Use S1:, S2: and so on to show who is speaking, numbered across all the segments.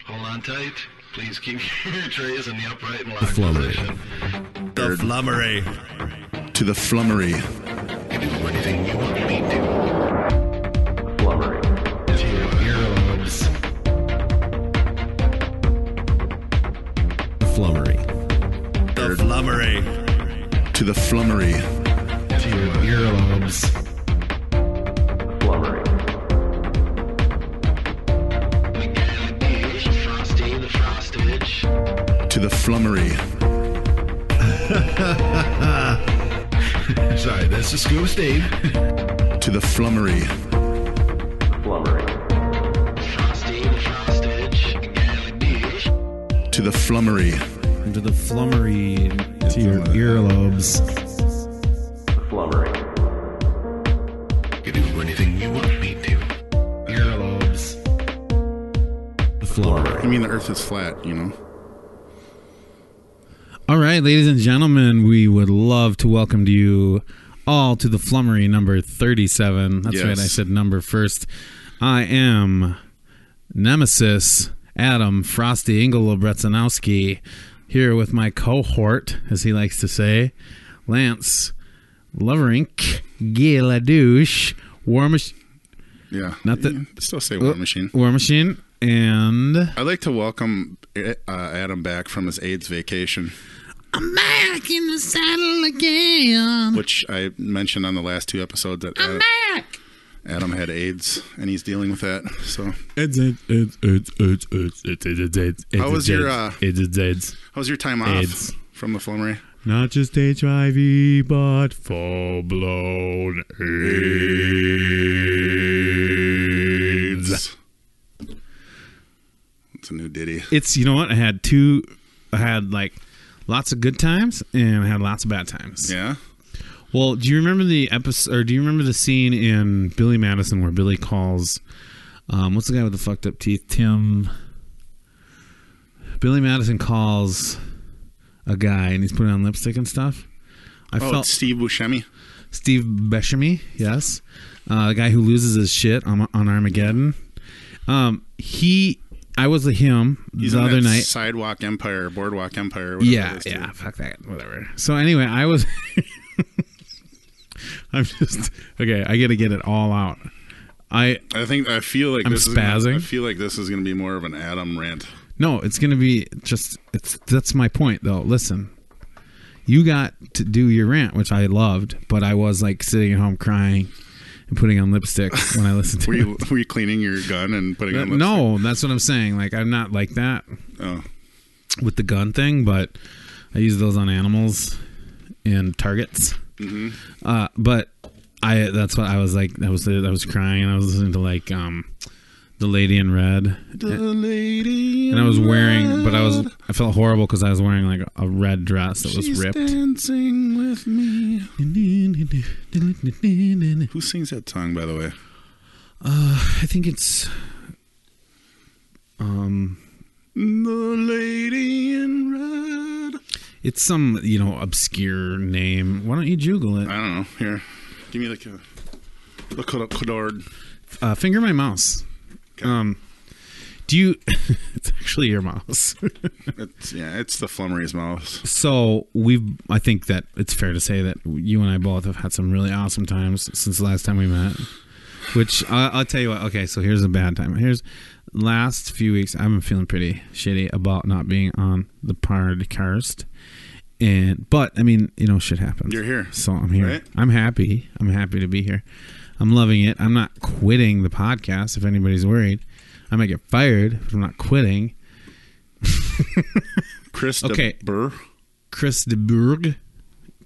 S1: Hold on tight. Please keep your trays in the upright and locked
S2: Flummery.
S1: position.
S2: The Flummery.
S3: To the Flummery.
S1: You can do anything you want me to. Flummery. To your earlobes.
S2: The Flummery. The Flummery.
S3: To the Flummery.
S1: To your earlobes. Flummery. Frosty the Frostage.
S3: To the Flummery.
S1: Sorry, this is Scuba Steve.
S3: To the Flummery.
S1: Flummery. Frosty the Frostage.
S3: To the Flummery.
S2: To the Flummery. To your earlobes.
S1: Flummery. You can do anything you want me to. Earlobes.
S2: The Flummery.
S3: I mean, the earth is flat, you know?
S2: All right, ladies and gentlemen, we would love to welcome you all to the Flummery number 37. That's
S3: Yes.
S2: right, I said number first. I am Nemesis Adam Frosty Engelobretzenowski, here with my cohort, as he likes to say, Lance Loverink Giladouche War Machine.
S3: Yeah.
S2: Not that-
S3: You still say War Machine.
S2: War Machine, and
S3: I'd like to welcome Adam back from his AIDS vacation,
S2: I'm back in the saddle again.
S3: which I mentioned on the last two episodes that
S2: I'm back.
S3: Adam had AIDS, and he's dealing with that. So, How was your,
S2: AIDS.
S3: how was your time off
S2: AIDS.
S3: from the Flummery?
S2: Not just HIV, but full-blown AIDS.
S3: It's a new ditty.
S2: It's, you know what? I had like lots of good times and I had lots of bad times.
S3: Yeah?
S2: Well, do you remember the episode, or do you remember the scene in Billy Madison where Billy calls, what's the guy with the fucked up teeth? Billy Madison calls a guy and he's putting on lipstick and stuff.
S3: It's Steve Buscemi.
S2: Steve Buscemi, yes. The guy who loses his shit on Armageddon. I was him
S3: He's
S2: the
S3: on
S2: other
S3: that
S2: night.
S3: Sidewalk Empire, Boardwalk Empire. Whatever
S2: Yeah,
S3: it is,
S2: yeah, fuck that, whatever. So anyway, I was. I'm just okay. I got to get it all out. I
S3: feel like
S2: I'm
S3: this
S2: spazzing.
S3: I feel like this is going to be more of an Adam rant.
S2: No, it's going to be just. That's my point, though. Listen, you got to do your rant, which I loved, but I was like sitting at home crying and putting on lipstick when I listened to it.
S3: Were you cleaning your gun and putting on lipstick?
S2: No, that's what I'm saying. Like, I'm not like that with the gun thing, but I use those on animals and targets.
S3: Mm-hmm.
S2: But that's what I was like. I was crying and I was listening to like The Lady in Red.
S3: The Lady in
S2: And I was wearing,
S3: Red.
S2: but I felt horrible because I was wearing like a red dress that was
S3: She's
S2: ripped.
S3: dancing with me. Who sings that song, by the way?
S2: I think it's
S3: The Lady in Red.
S2: it's some obscure name. Why don't you Google it?
S3: I don't know. Here, give me like a codord.
S2: Finger my mouse.
S3: Okay.
S2: Do you? It's actually your mouse.
S3: It's the Flummery's mouse.
S2: So I think that it's fair to say that you and I both have had some really awesome times since the last time we met. Which I'll tell you what. Okay, so here's a bad time. Here's last few weeks. I've been feeling pretty shitty about not being on the podcast. But I mean, shit happens.
S3: You're here,
S2: so I'm here.
S3: Right?
S2: I'm happy. I'm happy to be here. I'm loving it. I'm not quitting the podcast. If anybody's worried, I might get fired, but I'm not quitting.
S3: Chris
S2: Okay.
S3: DeBurr.
S2: Chris DeBurg.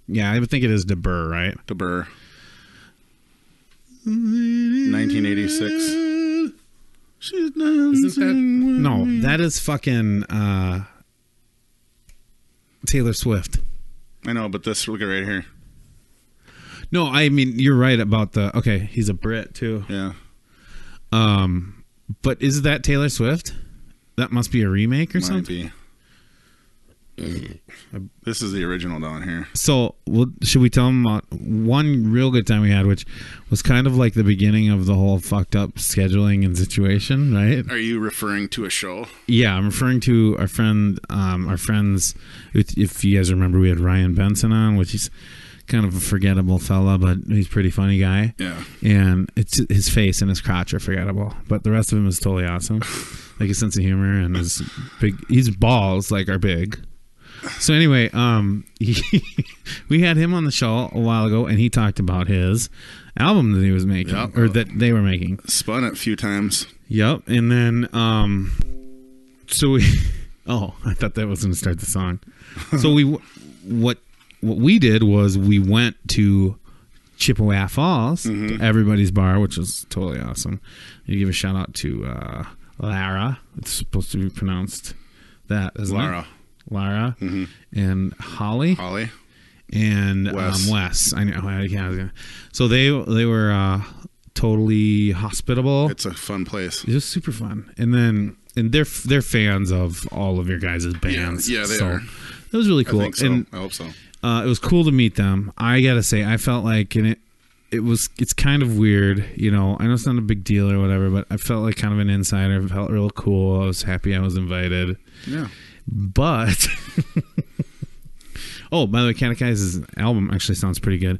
S2: Yeah, I would think it is DeBurr, right?
S3: DeBurr. 1986. She's dancing.
S2: No, that is fucking Taylor Swift.
S3: I know, but look at right here.
S2: No, I mean you're right about okay, he's a Brit too.
S3: Yeah.
S2: But is that Taylor Swift? That must be a remake or
S3: Might
S2: something.
S3: be. This is the original down here.
S2: So, should we tell them about one real good time we had, which was kind of like the beginning of the whole fucked up scheduling and situation, right?
S3: Are you referring to a show?
S2: Yeah, I'm referring to our friends. If you guys remember, we had Ryan Benson on, which he's kind of a forgettable fella, but he's a pretty funny guy.
S3: Yeah.
S2: And it's his face and his crotch are forgettable, but the rest of him is totally awesome. Like his sense of humor and his balls like are big. So anyway, we had him on the show a while ago, and he talked about his album that he was making, or that they were making.
S3: Spun it a few times.
S2: Yep, and then so we. Oh, I thought that was going to start the song. So what we did was we went to Chippewa Falls, to Everybody's Bar, which was totally awesome. You give a shout out to Lara. It's supposed to be pronounced that, isn't
S3: Lara.
S2: it? Lara and Holly and Wes. I know. Yeah. So they were totally hospitable.
S3: It's a fun place.
S2: It was super fun. And they're fans of all of your guys' bands.
S3: Yeah, they are.
S2: It was really cool.
S3: I think so.
S2: And
S3: I hope so.
S2: it was cool to meet them. I gotta say, I felt like it's kind of weird, I know it's not a big deal or whatever, but I felt like kind of an insider. I felt real cool. I was happy I was invited.
S3: Yeah.
S2: But oh, by the way, Catechized's album actually sounds pretty good.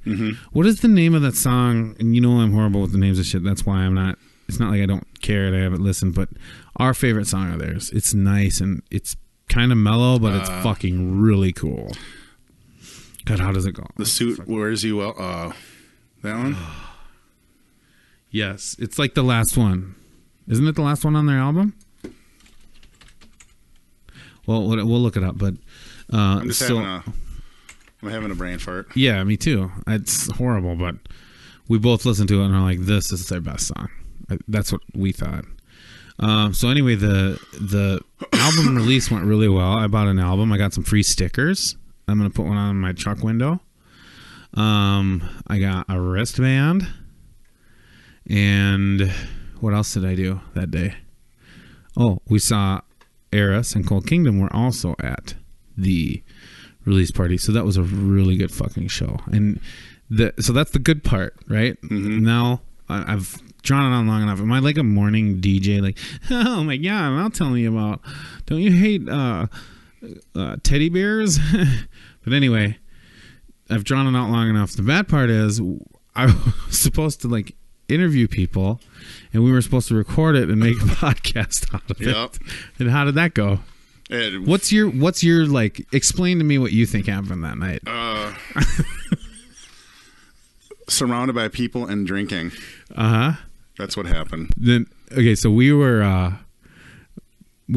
S2: What is the name of that song? And I'm horrible with the names of shit. That's why I'm not. It's not like I don't care and I haven't listened. But our favorite song of theirs. It's nice and it's kind of mellow, but it's fucking really cool. God, how does it go?
S3: The Suit Wears You Well. That one.
S2: Yes, it's like the last one. Isn't it the last one on their album? Well, we'll look it up, but
S3: I'm having a brain fart.
S2: Yeah, me too. It's horrible, but we both listened to it and are like, this is their best song. That's what we thought. So anyway, the album release went really well. I bought an album. I got some free stickers. I'm going to put one on my truck window. I got a wristband. And what else did I do that day? Oh, we saw Eris and Cold Kingdom were also at the release party. So that was a really good fucking show. And so that's the good part, right? Now I've drawn it on long enough. Am I like a morning DJ? Like, oh my God, I'll tell you about, don't you hate teddy bears? But anyway, I've drawn it out long enough. The bad part is I was supposed to like interview people and we were supposed to record it and make a podcast out of it. And how did that go? What's your like, explain to me what you think happened that night.
S3: Surrounded by people and drinking. That's what happened.
S2: Then okay, so we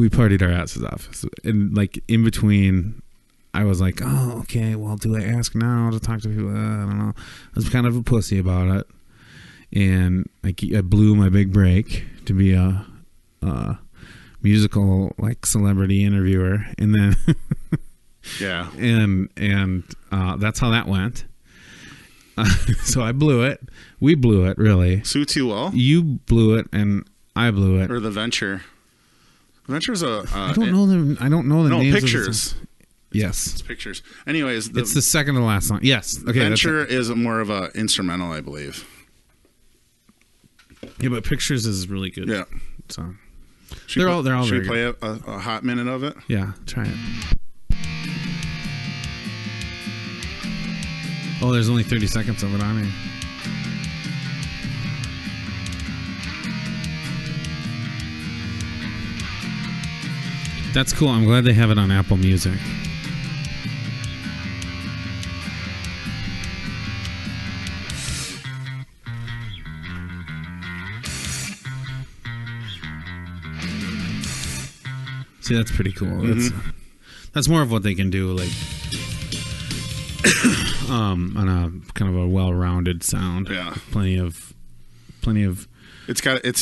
S2: partied our asses off, and like in between, I was like, oh, okay, well, do I ask now to talk to people? I don't know. I was kind of a pussy about it, and I blew my big break to be a musical like celebrity interviewer, and then
S3: yeah,
S2: and that's how that went. So I blew it. We blew it, really.
S3: Suits you well.
S2: You blew it, and I blew it.
S3: Or the Venture. The Venture's a.
S2: I don't know the names.
S3: Pictures.
S2: Yes,
S3: it's Pictures. Anyways,
S2: it's the second to last song. Yes, okay.
S3: Venture is more of a instrumental, I believe.
S2: Yeah, but Pictures is really good.
S3: Yeah.
S2: So
S3: they're all. Should
S2: very
S3: we play a hot minute of it?
S2: Yeah, try it. Oh, there's only 30 seconds of it on here. That's cool. I'm glad they have it on Apple Music. See, that's pretty cool. That's more of what they can do, like on a kind of a well-rounded sound.
S3: Yeah,
S2: plenty of.
S3: It's got
S2: good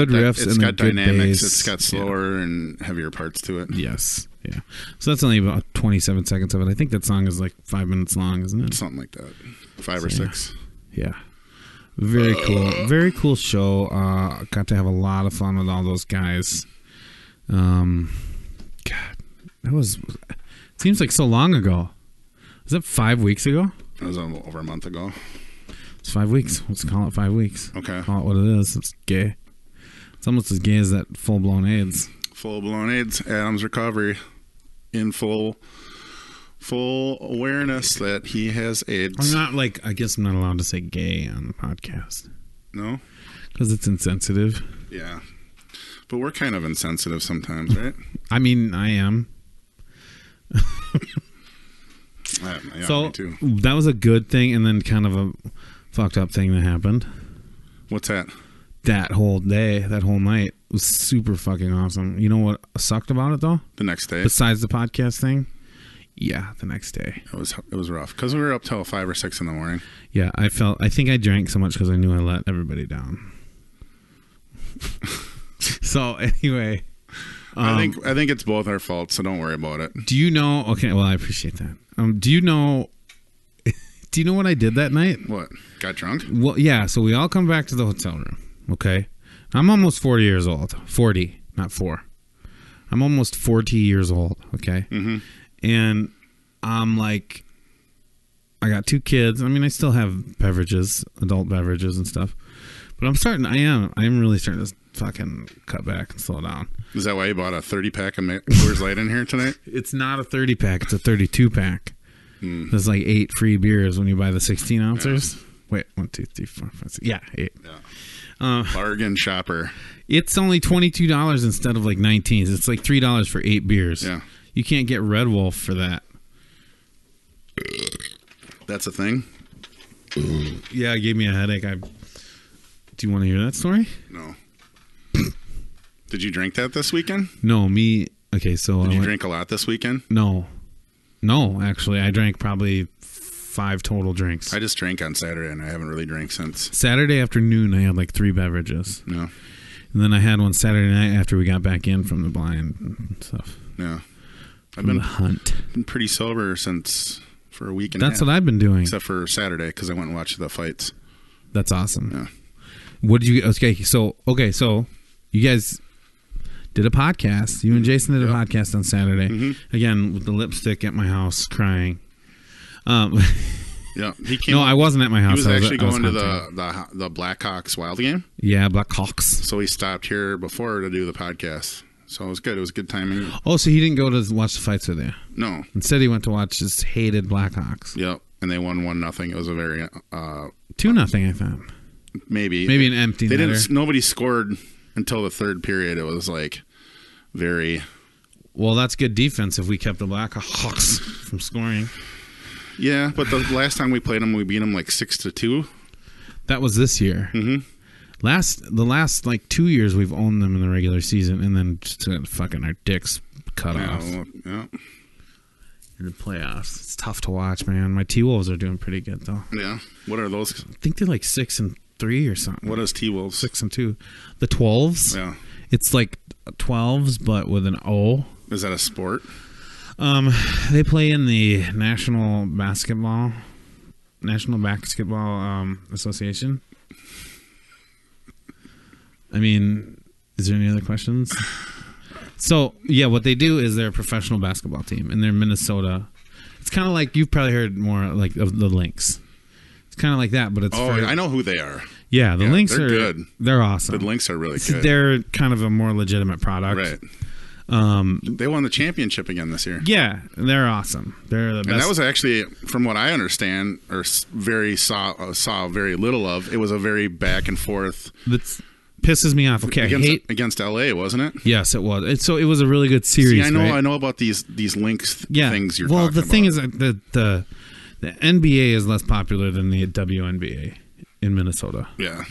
S2: riffs.
S3: It's got dynamics.
S2: Bass.
S3: It's got slower and heavier parts to it.
S2: Yes, yeah. So that's only about 27 seconds of it. I think that song is like 5 minutes long, isn't it?
S3: Something like that, 5 or 6.
S2: Yeah, very cool. Very cool show. Got to have a lot of fun with all those guys. God, that was Seems like so long ago. Was that 5 weeks ago?
S3: It was over a month ago.
S2: It's 5 weeks. Let's call it 5 weeks.
S3: Okay.
S2: Call it what it is. It's gay. It's almost as gay as that full-blown AIDS.
S3: Full-blown AIDS. Adam's recovery. In full awareness that he has AIDS.
S2: I'm not like, I guess I'm not allowed to say gay on the podcast.
S3: No?
S2: Because it's insensitive.
S3: Yeah. But we're kind of insensitive sometimes, right?
S2: I mean, I am.
S3: Yeah,
S2: So
S3: me too.
S2: that was a good thing, and then kind of a fucked up thing that happened.
S3: What's that?
S2: That whole day, that whole night was super fucking awesome. You know what sucked about it though?
S3: The next day?
S2: Besides the podcast thing? Yeah, the next day.
S3: It was rough because we were up till 5 or 6 in the morning.
S2: Yeah, I think I drank so much because I knew I let everybody down. So anyway,
S3: I think it's both our fault, so don't worry about it.
S2: do you know? Okay, well I appreciate that. Do you know? Do you know what I did that night?
S3: What? Got drunk?
S2: Well, yeah. So we all come back to the hotel room. Okay, I'm almost 40 years old. 40, not 4. I'm almost 40 years old. Okay, and I'm like, I got 2 kids. I mean, I still have beverages, adult beverages and stuff, but I am really starting to fucking cut back and slow down.
S3: Is that why you bought a 30-pack of Coors Light in here tonight?
S2: It's not a 30-pack. It's a 32-pack. There's like 8 free beers when you buy the 16 ounces. Yeah. Wait, 1, 2, 3, 4, 5, 6. Yeah, 8.
S3: Yeah. Bargain shopper.
S2: It's only $22 instead of like 19. It's like $3 for 8 beers.
S3: Yeah.
S2: You can't get Red Wolf for that.
S3: That's a thing?
S2: Yeah, it gave me a headache. Do you want to hear that story?
S3: No. Did you drink that this weekend?
S2: No, me. Okay, so
S3: Did you drink a lot this weekend?
S2: No, actually, I drank probably 5 total drinks.
S3: I just drank on Saturday, and I haven't really drank since.
S2: Saturday afternoon, I had like 3 beverages.
S3: No.
S2: And then I had one Saturday night after we got back in from the blind and stuff.
S3: Yeah.
S2: I've been
S3: pretty sober for a week and a half.
S2: That's what I've been doing.
S3: Except for Saturday, because I went and watched the fights.
S2: That's awesome.
S3: Yeah.
S2: What did you... Okay, so you guys did a podcast. You and Jason did a podcast on Saturday. Again, with the lipstick at my house, crying.
S3: Yeah, he came.
S2: No, I wasn't at my house.
S3: He was actually going to the Blackhawks Wild game.
S2: Yeah, Blackhawks.
S3: So he stopped here before to do the podcast. So it was good. It was good timing.
S2: Oh, so he didn't go to watch the fights with you?
S3: No.
S2: Instead, he went to watch his hated Blackhawks.
S3: Yep, and they won 1-0. It was a very
S2: 2-0, I thought.
S3: Maybe
S2: an empty.
S3: They
S2: netter.
S3: didn't. Nobody scored until the third period. It was like very.
S2: Well, that's good defense if we kept the Blackhawks from scoring.
S3: Yeah, but the last time we played them, we beat them like 6-2.
S2: That was this year.
S3: Mm-hmm.
S2: The last like 2 years, we've owned them in the regular season, and then just fucking our dicks cut off.
S3: Yeah.
S2: In the playoffs, it's tough to watch, man. My T-Wolves are doing pretty good though.
S3: Yeah. What are those?
S2: I think they're like 6-3 or something.
S3: What is T-Wolves?
S2: 6-2. The 12s.
S3: Yeah.
S2: It's like 12s, but with an O.
S3: Is that a sport?
S2: They play in the National Basketball Association. I mean, is there any other questions? So, yeah, what they do is they're a professional basketball team, and they're in Minnesota. It's kind of like, you've probably heard more like of the Lynx. It's kind of like that, but it's...
S3: I know who they are.
S2: Yeah, the Lynx
S3: they're
S2: are
S3: good.
S2: They're awesome.
S3: The Lynx are really good.
S2: They're kind of a more legitimate product.
S3: Right. They won the championship again this year.
S2: Yeah, they're awesome. They're the best. And
S3: that was actually, from what I understand, or saw very little of, it was a very back and forth.
S2: That pisses me off. Okay,
S3: against LA, wasn't it?
S2: Yes, it was. So it was a really good series.
S3: See,
S2: right?
S3: I know about these Lynx things you're talking about.
S2: Well, the thing is that the NBA is less popular than the WNBA in Minnesota.
S3: Yeah.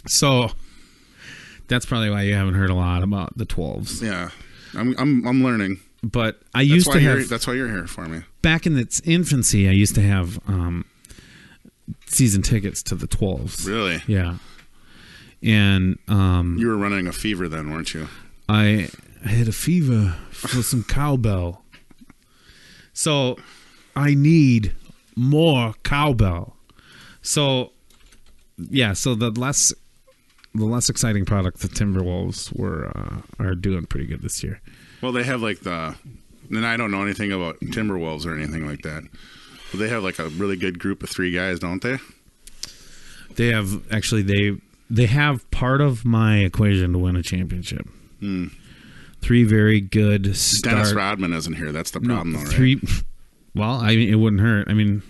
S2: So that's probably why you haven't heard a lot about the 12s.
S3: Yeah. I'm learning.
S2: But I used to have...
S3: That's why you're here for me.
S2: Back in its infancy, I used to have season tickets to the 12s.
S3: Really?
S2: Yeah. And...
S3: you were running a fever then, weren't you?
S2: I had a fever for some cowbell. So I need more cowbell. So, yeah, so the less exciting product, the Timberwolves are doing pretty good this year.
S3: Well, they have like And I don't know anything about Timberwolves or anything like that. But they have like a really good group of 3 guys, don't they?
S2: They have actually they have part of my equation to win a championship. 3 very good
S3: Dennis Rodman isn't here. That's the problem, though, right?
S2: 3. Well, I mean, it wouldn't hurt. I mean,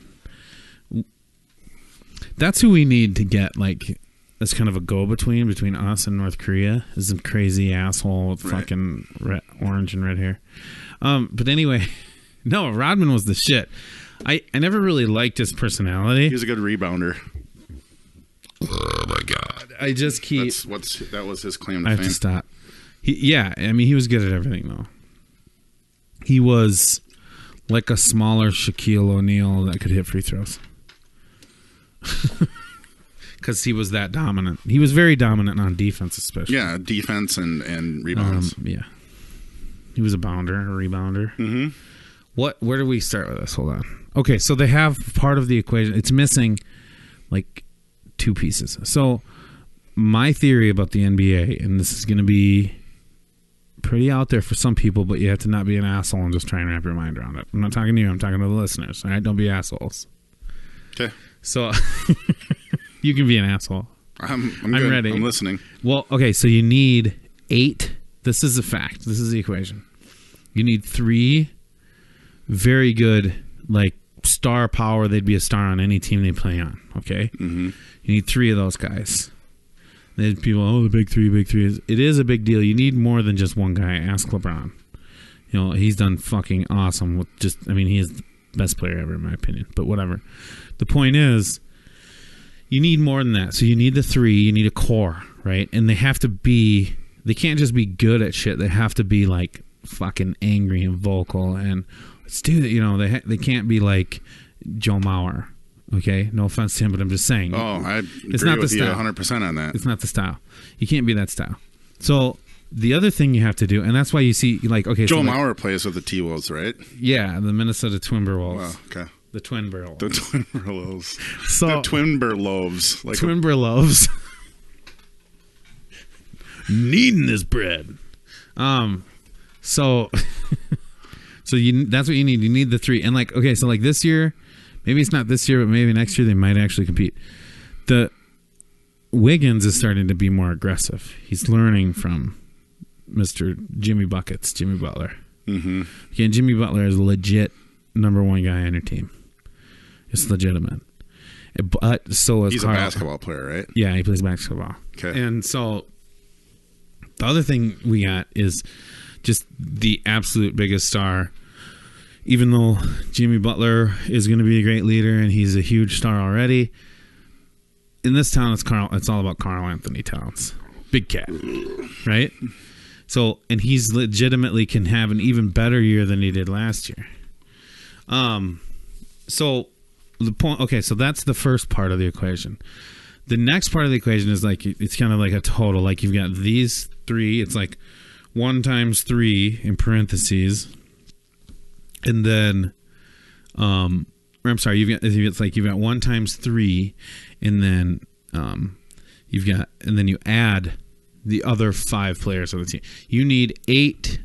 S2: that's who we need to get like as kind of a go-between between us and North Korea. Is some crazy asshole with fucking orange and red hair. But anyway, no, Rodman was the shit. I never really liked his personality.
S3: He was a good rebounder.
S2: Oh my god! I just keep.
S3: That was his claim to
S2: fame. I
S3: fame.
S2: have to stop. I mean, he was good at everything though. He was like a smaller Shaquille O'Neal that could hit free throws. Because he was that dominant. He was very dominant on defense, especially.
S3: Yeah, defense and rebounds.
S2: Yeah, he was a rebounder.
S3: Mm-hmm.
S2: Where do we start with this? Hold on. Okay, so they have part of the equation. It's missing like 2 pieces. So my theory about the NBA, and this is going to be pretty out there for some people, but you have to not be an asshole and just try and wrap your mind around it. I'm not talking to you. I'm talking to the listeners. All right, don't be assholes.
S3: Okay.
S2: So you can be an asshole.
S3: I'm ready. I'm listening.
S2: Well, okay, so you need 8. This is a fact. This is the equation. You need 3 very good, like, star power. They'd be a star on any team they play on, okay?
S3: Mm-hmm.
S2: You need 3 of those guys. Then people, the big three. It is a big deal. You need more than just one guy. Ask LeBron. You know, he's done fucking awesome with he is the best player ever, in my opinion. But whatever. The point is, you need more than that. So you need the 3. You need a core, right? And they can't just be good at shit. They have to be, like, fucking angry and vocal. And let's do that. You know, they can't be like Joe Mauer. Okay? No offense to him, but I'm just saying.
S3: Oh, I agree with you 100% on that.
S2: It's not the style. You can't be that style. So the other thing you have to do, and that's why you see, like, okay.
S3: Joe Mauer plays with the T-Wolves, right?
S2: Yeah, the Minnesota Timberwolves.
S3: Wow, okay.
S2: The Twinberlows.
S3: The Twinberlows.
S2: So,
S3: the Twinberloves.
S2: Like Twinberloves. Needing this bread. So that's what you need. You need the 3. And like, okay, so like this year, maybe it's not this year, but maybe next year they might actually compete. The Wiggins is starting to be more aggressive. He's learning from Mr. Jimmy Butler.
S3: Mm-hmm.
S2: Again, Jimmy Butler is a legit number 1 guy on your team. It's legitimate. But so is
S3: He's
S2: Carl.
S3: A basketball player, right?
S2: Yeah, he plays basketball.
S3: Okay.
S2: And so the other thing we got is just the absolute biggest star. Even though Jimmy Butler is going to be a great leader and he's a huge star already, in this town it's all about Karl Anthony Towns. Big cat. Right? So, and he's legitimately can have an even better year than he did last year. So the point, okay, so that's the first part of the equation. The next part of the equation is like, it's kind of like a total, like you've got these 3, it's like 1 times 3 in parentheses, and then, I'm sorry, you've got 1 times 3, and then, and then you add the other 5 players on the team. You need 8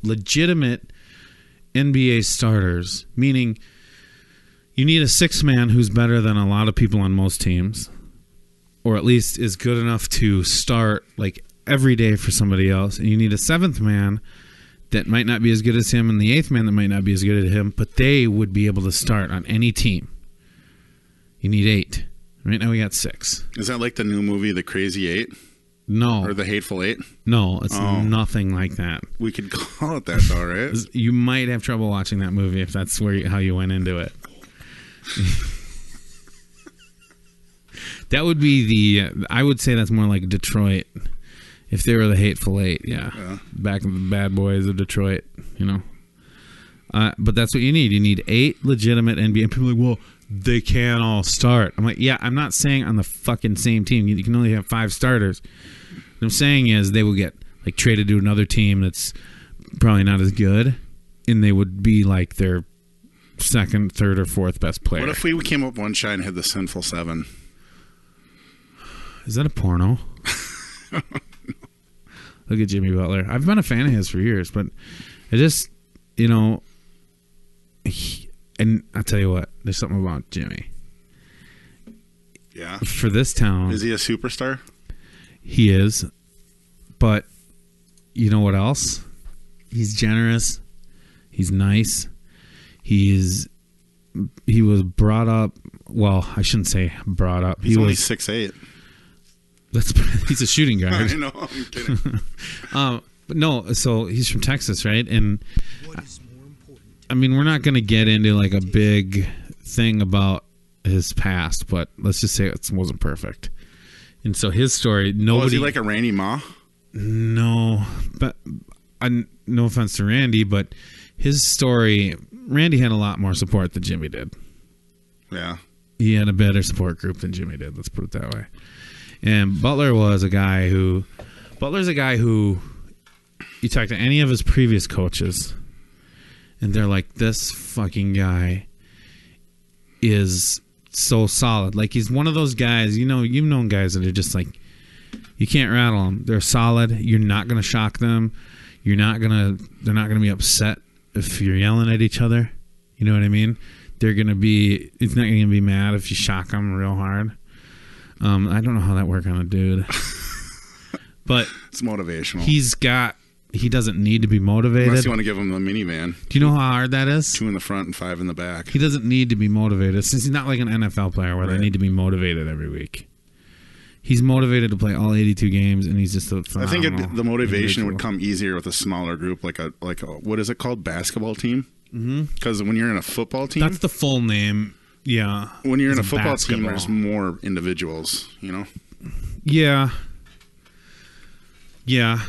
S2: legitimate NBA starters, meaning you need a 6th man who's better than a lot of people on most teams, or at least is good enough to start like every day for somebody else. And you need a 7th man that might not be as good as him, and the 8th man that might not be as good as him, but they would be able to start on any team. You need 8. Right now we got 6.
S3: Is that like the new movie, The Crazy 8?
S2: No.
S3: Or The Hateful 8?
S2: No, it's nothing like that.
S3: We could call it that, though, right?
S2: You might have trouble watching that movie if that's how you went into it. That would be I would say that's more like Detroit. If they were the Hateful 8, yeah. Back in the bad boys of Detroit, you know. But that's what you need. You need 8 legitimate NBA. People are like, well, they can't all start. I'm like, yeah, I'm not saying on the fucking same team. You can only have 5 starters. What I'm saying is they will get like traded to another team that's probably not as good, and they would be like their 2nd, 3rd, or 4th best player.
S3: What if we came up one shot and had the Sinful 7?
S2: Is that a porno? Look at Jimmy Butler. I've been a fan of his for years, but it you know, and I'll tell you what, there's something about Jimmy.
S3: Yeah.
S2: For this town.
S3: Is he a superstar?
S2: He is. But you know what else? He's generous. He's nice. He was brought up. Well, I shouldn't say brought up.
S3: He's only 6'8".
S2: He's a shooting guard.
S3: I know. I'm kidding.
S2: But no, so he's from Texas, right? And I mean, we're not going to get into like a big thing about his past, but let's just say it wasn't perfect. And so his story, nobody.
S3: Is he like a Randy Ma?
S2: No, but no offense to Randy, but his story, Randy had a lot more support than Jimmy did.
S3: Yeah.
S2: He had a better support group than Jimmy did. Let's put it that way. And Butler's a guy who, you talk to any of his previous coaches, and they're like, this fucking guy is so solid. Like, he's one of those guys, you've known guys that are just like, you can't rattle them. They're solid. You're not going to shock them. They're not going to be upset if you're yelling at each other. You know what I mean? It's not going to be mad if you shock them real hard. I don't know how that works on a dude. But
S3: it's motivational.
S2: He doesn't need to be motivated.
S3: Unless you want to give him the minivan.
S2: Do you know how hard that is?
S3: 2 in the front and 5 in the back.
S2: He doesn't need to be motivated. Since he's not like an NFL player where they need to be motivated every week. He's motivated to play all 82 games, and he's just a phenomenal
S3: I think the motivation would come easier with a smaller group, like a what is it called, basketball team? Because when you're in a football team,
S2: that's the full name. Yeah.
S3: When you're in a football team, there's more individuals. You know.
S2: Yeah. Yeah.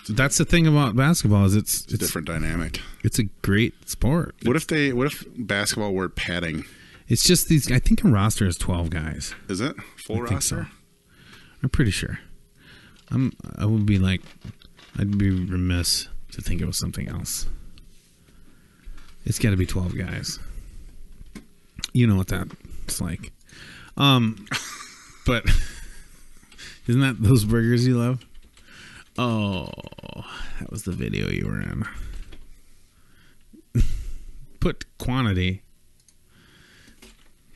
S2: That's the thing about basketball is it's
S3: a different dynamic.
S2: It's a great sport.
S3: What if basketball were padding?
S2: It's just these. I think a roster is 12 guys.
S3: Is it full roster?
S2: So. I'm pretty sure. I'd be remiss to think it was something else. It's got to be 12 guys. You know what that's like. But isn't that those burgers you love? Oh, that was the video you were in. Put quantity.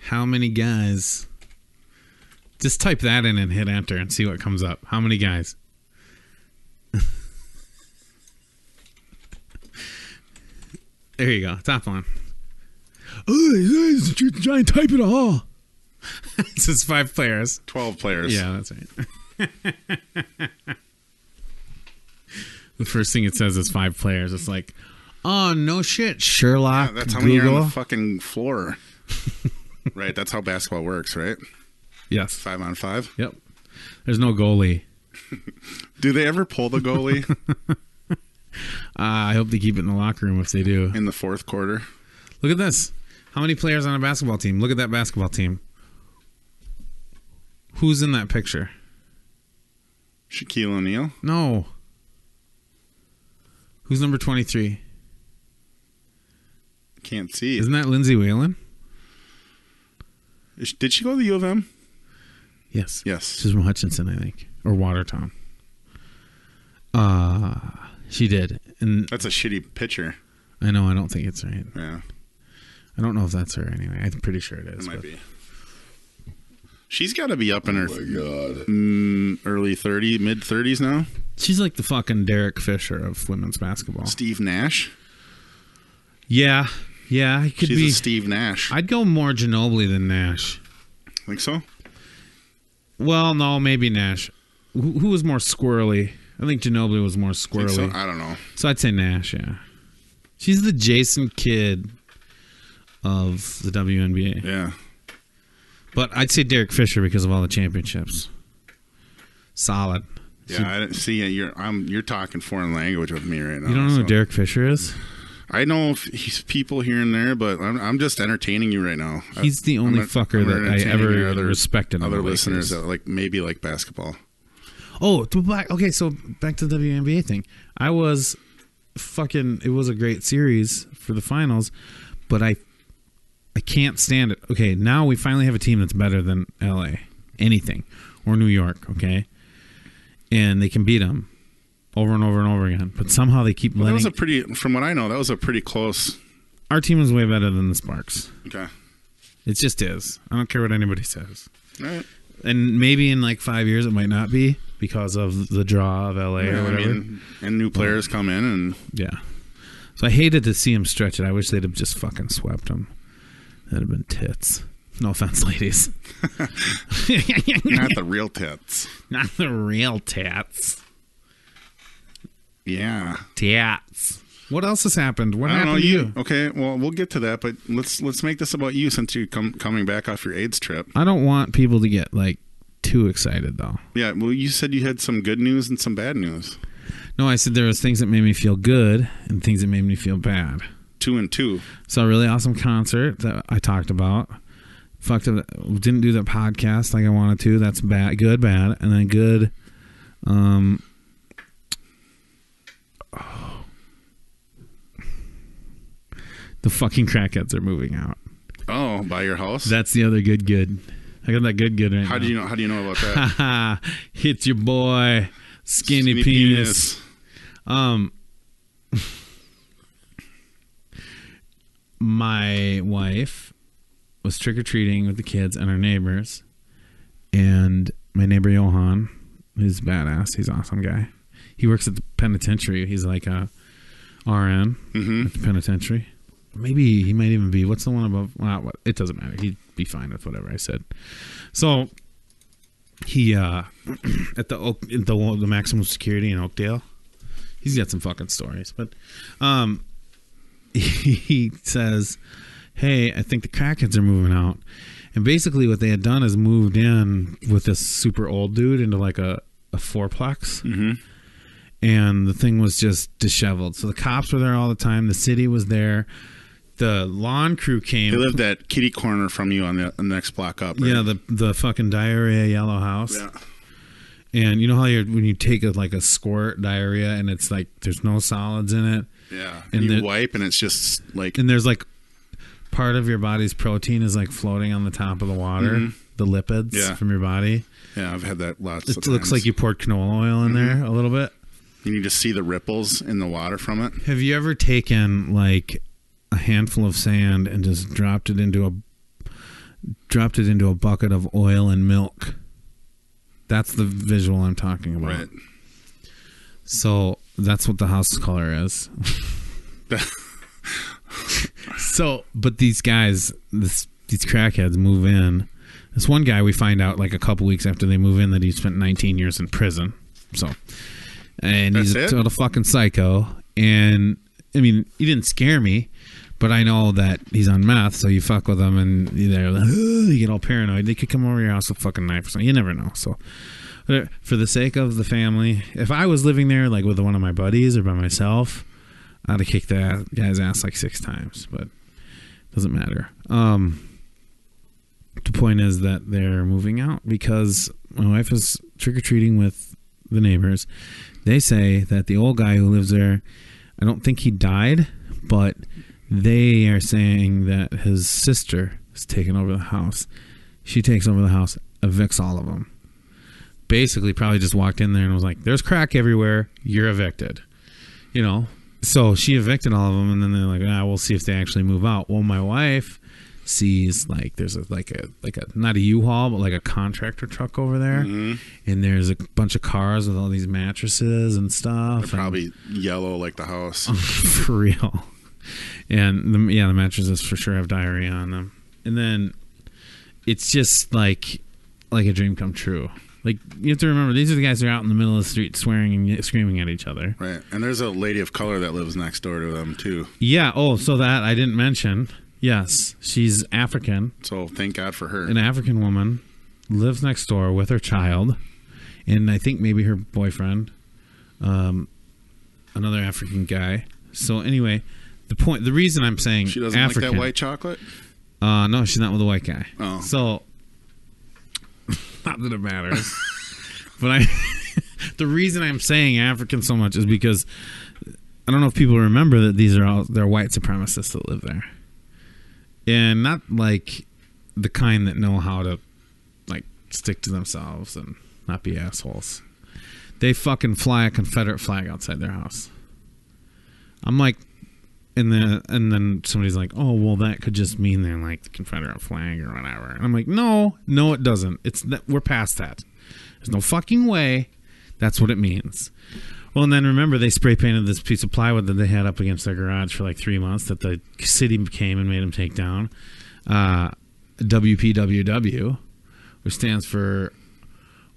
S2: How many guys? Just type that in and hit enter and see what comes up. How many guys? There you go. Top one. Oh, try and type it all. It says 5 players.
S3: 12 players.
S2: Yeah, that's right. The first thing it says is 5 players. It's like, oh, no shit, Sherlock.
S3: Yeah, that's how
S2: Google.
S3: many are on the fucking floor. Right, that's how basketball works, right?
S2: Yes.
S3: 5 on 5?
S2: Yep. There's no goalie.
S3: Do they ever pull the goalie?
S2: I hope they keep it in the locker room if they do.
S3: In the fourth quarter.
S2: Look at this. How many players on a basketball team? Look at that basketball team. Who's in that picture?
S3: Shaquille O'Neal?
S2: No. Who's number 23?
S3: Can't see.
S2: Isn't that Lindsay Whalen?
S3: Did she go to the U of M?
S2: Yes.
S3: Yes.
S2: She's from Hutchinson, I think. Or Watertown. She did. And
S3: that's a shitty picture.
S2: I know. I don't think it's right.
S3: Yeah.
S2: I don't know if that's her anyway. I'm pretty sure it is.
S3: It might be. She's got to be up in her early 30s, mid 30s now.
S2: She's like the fucking Derek Fisher of women's basketball.
S3: Steve Nash?
S2: Yeah. Yeah, he could be.
S3: She's a Steve Nash.
S2: I'd go more Ginobili than Nash.
S3: Think so?
S2: Well, no, maybe Nash. Who was more squirrely? I think Ginobili was more squirrely.
S3: Think so? I don't know.
S2: So I'd say Nash, yeah. She's the Jason Kidd of the WNBA.
S3: Yeah.
S2: But I'd say Derek Fisher because of all the championships. Solid.
S3: Yeah, I didn't see it. You're talking foreign language with me right now.
S2: You don't know who Derek Fisher is?
S3: I know he's people here and there, but I'm just entertaining you right now.
S2: He's the only fucker that I ever respected.
S3: Other listeners that like basketball.
S2: Oh, okay. So back to the WNBA thing. It was a great series for the finals, but I can't stand it. Okay, now we finally have a team that's better than LA, anything, or New York. Okay, and they can beat them. over and over and over again. But somehow they keep
S3: Well,
S2: letting...
S3: from what I know, that was a pretty close...
S2: Our team was way better than the Sparks.
S3: Okay.
S2: It just is. I don't care what anybody says.
S3: All right.
S2: And maybe in like 5 years it might not be because of the draw of LA or whatever.
S3: And new players come in and...
S2: Yeah. So I hated to see him stretch it. I wish they'd have just fucking swept him. That'd have been tits. No offense, ladies.
S3: Not the real tits.
S2: Not the real tats.
S3: Yeah.
S2: Tats. What else has happened? What
S3: I don't
S2: happened
S3: know,
S2: to you?
S3: Okay, well, we'll get to that, but let's make this about you since you're coming back off your AIDS trip.
S2: I don't want people to get like too excited though.
S3: Yeah, well, you said you had some good news and some bad news.
S2: No, I said there was things that made me feel good and things that made me feel bad.
S3: 2 and 2.
S2: Saw a really awesome concert that I talked about. Fucked up. Didn't do that podcast like I wanted to. That's bad. Good, bad, and then good. The fucking crackheads are moving out.
S3: Oh, by your house?
S2: That's the other good. I got that good right now.
S3: How do you know about that?
S2: It's your boy, skinny penis. My wife was trick-or-treating with the kids and our neighbors, and my neighbor Johan, who's badass, he's an awesome guy. He works at the penitentiary. He's like a RN at the penitentiary. Maybe he might even be, what's the one above? Well, it doesn't matter. He'd be fine with whatever I said. So he at the maximum security in Oakdale, he's got some fucking stories, but he says, hey, I think the crackheads are moving out. And basically what they had done is moved in with this super old dude into like a fourplex. And the thing was just disheveled. So the cops were there all the time. The city was there. The lawn crew came.
S3: They lived at kitty corner from you on the next block up. Right?
S2: Yeah, the fucking diarrhea yellow house.
S3: Yeah.
S2: And you know how when you take a squirt diarrhea and it's like there's no solids in it.
S3: Yeah. And you wipe and it's just like.
S2: And there's like part of your body's protein is like floating on the top of the water. The lipids from your body.
S3: Yeah, I've had that lots of times.
S2: It looks like you poured canola oil in there a little bit.
S3: You need to see the ripples in the water from it.
S2: Have you ever taken like a handful of sand and just dropped it into a bucket of oil and milk? That's the visual I'm talking about.
S3: Right.
S2: So that's what the house color is. So, but these guys, these crackheads move in. This one guy, we find out like a couple weeks after they move in that he spent 19 years in prison. So, and he's a total fucking psycho. And I mean, he didn't scare me, but I know that he's on meth. So you fuck with him, and they're like, you get all paranoid. They could come over your house with a fucking knife or something. You never know. So, for the sake of the family, if I was living there like with one of my buddies or by myself, I'd have kicked that guy's ass like 6 times. But it doesn't matter. The point is that they're moving out because my wife is trick-or-treating with the neighbors. They say that the old guy who lives there, I don't think he died, but they are saying that his sister has taken over the house. She takes over the house, evicts all of them. Basically, probably just walked in there and was like, there's crack everywhere. You're evicted. You know? So she evicted all of them, and then they're like, we'll see if they actually move out. Well, my wife sees like there's a not a U-Haul but like a contractor truck over there, and there's a bunch of cars with all these mattresses and stuff.
S3: They're probably yellow like the house.
S2: For real. And the mattresses for sure have diarrhea on them. And then it's just like a dream come true. Like, you have to remember, these are the guys that are out in the middle of the street swearing and screaming at each other.
S3: Right. And there's a lady of color that lives next door to them too.
S2: Yeah. Oh, so that I didn't mention. Yes, she's African.
S3: So thank God for her.
S2: An African woman lives next door with her child, and I think maybe her boyfriend, another African guy. So anyway, the reason I'm saying
S3: she doesn't
S2: African,
S3: like that white chocolate.
S2: No, she's not with a white guy.
S3: Oh,
S2: so not that it matters, but the reason I'm saying African so much is because I don't know if people remember that they're white supremacists that live there. And not like the kind that know how to like stick to themselves and not be assholes. They fucking fly a Confederate flag outside their house. I'm like, and then somebody's like, oh, well, that could just mean they're like the Confederate flag or whatever. And I'm like, no, it doesn't. We're past that. There's no fucking way that's what it means. Well, and then remember, they spray painted this piece of plywood that they had up against their garage for like 3 months that the city came and made them take down. WPWW, which stands for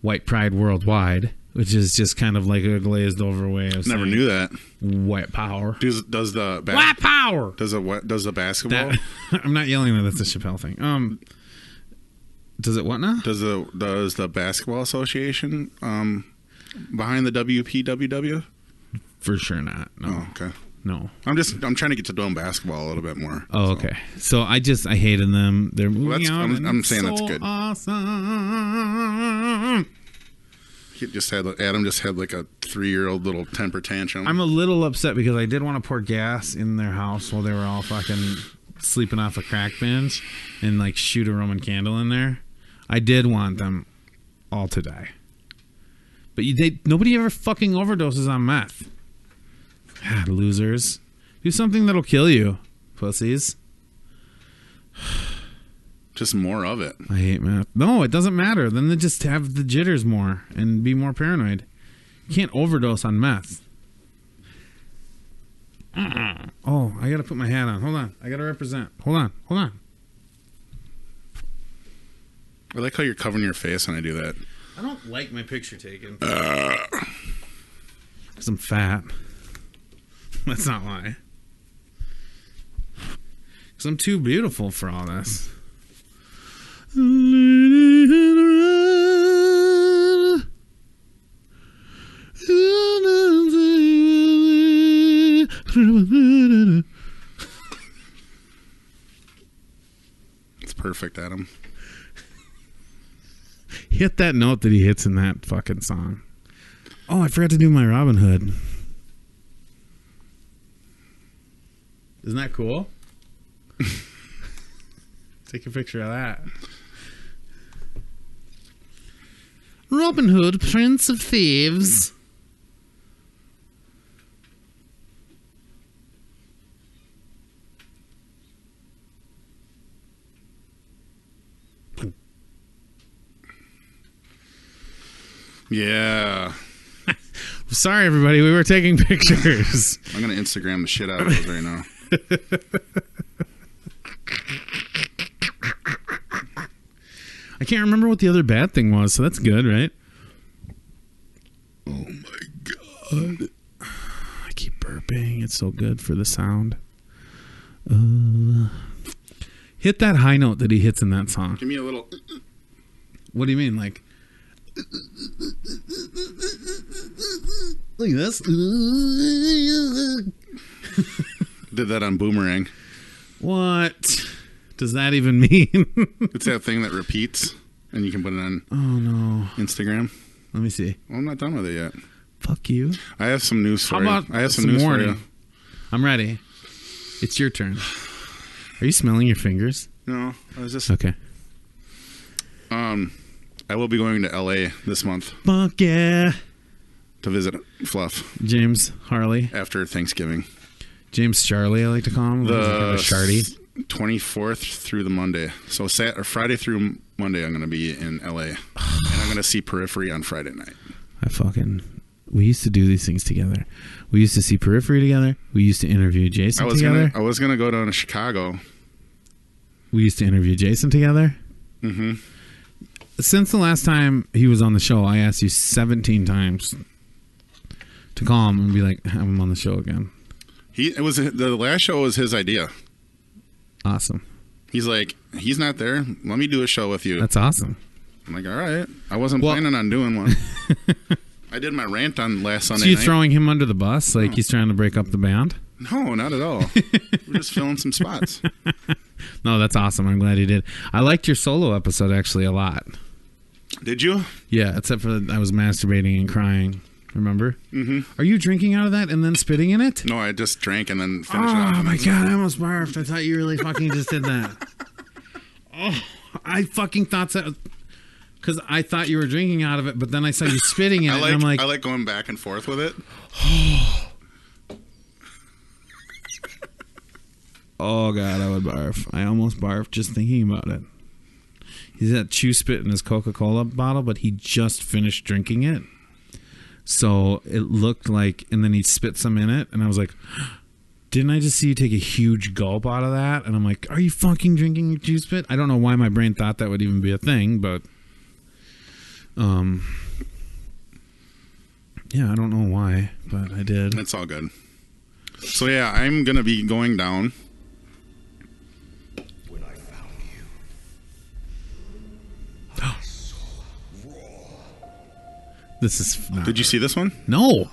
S2: White Pride Worldwide, which is just kind of like a glazed over way of
S3: Never
S2: saying
S3: knew that.
S2: white power.
S3: Does the
S2: White power.
S3: Does the basketball?
S2: I'm not yelling that. That's a Chappelle thing. Does it what now?
S3: Does the basketball association behind the WPWW?
S2: For sure not. No.
S3: Oh, okay.
S2: No.
S3: I'm trying to get to know basketball a little bit more.
S2: Oh, okay. So I hated them. They're moving out.
S3: I'm saying
S2: so
S3: that's good.
S2: Awesome.
S3: Adam just had like a 3-year-old little temper tantrum.
S2: I'm a little upset because I did want to pour gas in their house while they were all fucking sleeping off a crack bench and like shoot a Roman candle in there. I did want them all to die. But nobody ever fucking overdoses on meth. Losers. Do something that'll kill you, pussies.
S3: Just more of it.
S2: I hate meth. No, it doesn't matter. Then they just have the jitters more and be more paranoid. You can't overdose on meth. Oh, I gotta put my hat on. Hold on. I gotta represent. Hold on.
S3: I like how you're covering your face when I do that.
S2: I don't like my picture taken. Because I'm fat. That's not why. Because I'm too beautiful for all this.
S3: It's perfect, Adam.
S2: Hit that note that he hits in that fucking song. Oh, I forgot to do my Robin Hood. Isn't that cool? Take a picture of that. Robin Hood, Prince of Thieves.
S3: Yeah.
S2: Sorry, everybody. We were taking pictures.
S3: I'm going to Instagram the shit out of those right now.
S2: I can't remember what the other bad thing was, so that's good, right? Oh my god. I keep burping. It's so good for the sound. Hit that high note that he hits in that song.
S3: Give me a little...
S2: What do you mean? Like... Look at this.
S3: Did that on Boomerang.
S2: What does that even mean?
S3: It's that thing that repeats, and you can put it on Instagram.
S2: Let me see.
S3: Well, I'm not done with it yet.
S2: Fuck you.
S3: I have some news for
S2: How
S3: you.
S2: about
S3: I have some news
S2: warning?
S3: for you.
S2: I'm ready. It's your turn. Are you smelling your fingers?
S3: No, I was just...
S2: Okay.
S3: I will be going to LA this month
S2: Fuck yeah.
S3: to visit Fluff
S2: James Harley.
S3: after Thanksgiving.
S2: James Charlie, I like to call him.
S3: The
S2: Shardy.
S3: 24th through the Monday. So Friday through Monday, I'm going to be in LA. And I'm going to see Periphery on Friday night.
S2: We used to do these things together. We used to see Periphery together. We used to interview Jason together.
S3: I was going to go down to Chicago.
S2: We used to interview Jason together.
S3: Mm-hmm.
S2: Since the last time he was on the show, I asked you 17 times to call him and be like, have him on the show again.
S3: The last show was his idea.
S2: Awesome.
S3: He's like, he's not there. Let me do a show with you.
S2: That's awesome.
S3: I'm like, all right. I wasn't planning on doing one. I did my rant on last Sunday
S2: night. So you
S3: night.
S2: Throwing him under the bus like he's trying to break up the band?
S3: No, not at all. We're just filling some spots.
S2: No, that's awesome. I'm glad you did. I liked your solo episode actually a lot.
S3: Did you?
S2: Yeah, except for I was masturbating and crying. Remember?
S3: Mm-hmm.
S2: Are you drinking out of that and then spitting in it?
S3: No, I just drank and then finished it off.
S2: Oh my god, I almost barfed. I thought you really fucking just did that. Oh, I fucking thought that. Because I thought you were drinking out of it, but then I saw you spitting it, and I'm like...
S3: I like going back and forth with it.
S2: Oh, God, I would barf. I almost barfed just thinking about it. He's at chew spit in his Coca-Cola bottle, but he just finished drinking it. So it looked like... And then he spit some in it, and I was like... Didn't I just see you take a huge gulp out of that? And I'm like, are you fucking drinking chew spit? I don't know why my brain thought that would even be a thing, but... Yeah, I don't know why, but I did.
S3: It's all good. So yeah, I'm gonna be going down.
S1: When I found you, I saw raw.
S2: This is not
S3: Did you see this one?
S2: No.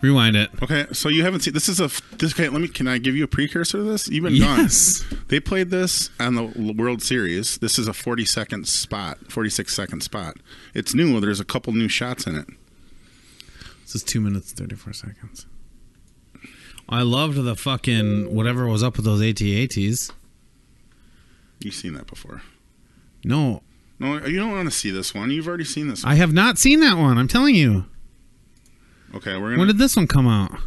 S2: Rewind it.
S3: Okay, so you haven't seen this. Okay, can I give you a precursor to this? You've been
S2: Yes.
S3: gone. They played this on the World Series. This is a 46-second spot. It's new. There's a couple new shots in it.
S2: This is 2 minutes and 34 seconds. I loved the fucking whatever was up with those AT-ATs.
S3: You've seen that before.
S2: No.
S3: No, you don't want to see this one. You've already seen this one.
S2: I have not seen that one. I'm telling you.
S3: Okay, we're gonna.
S2: When did this one come out?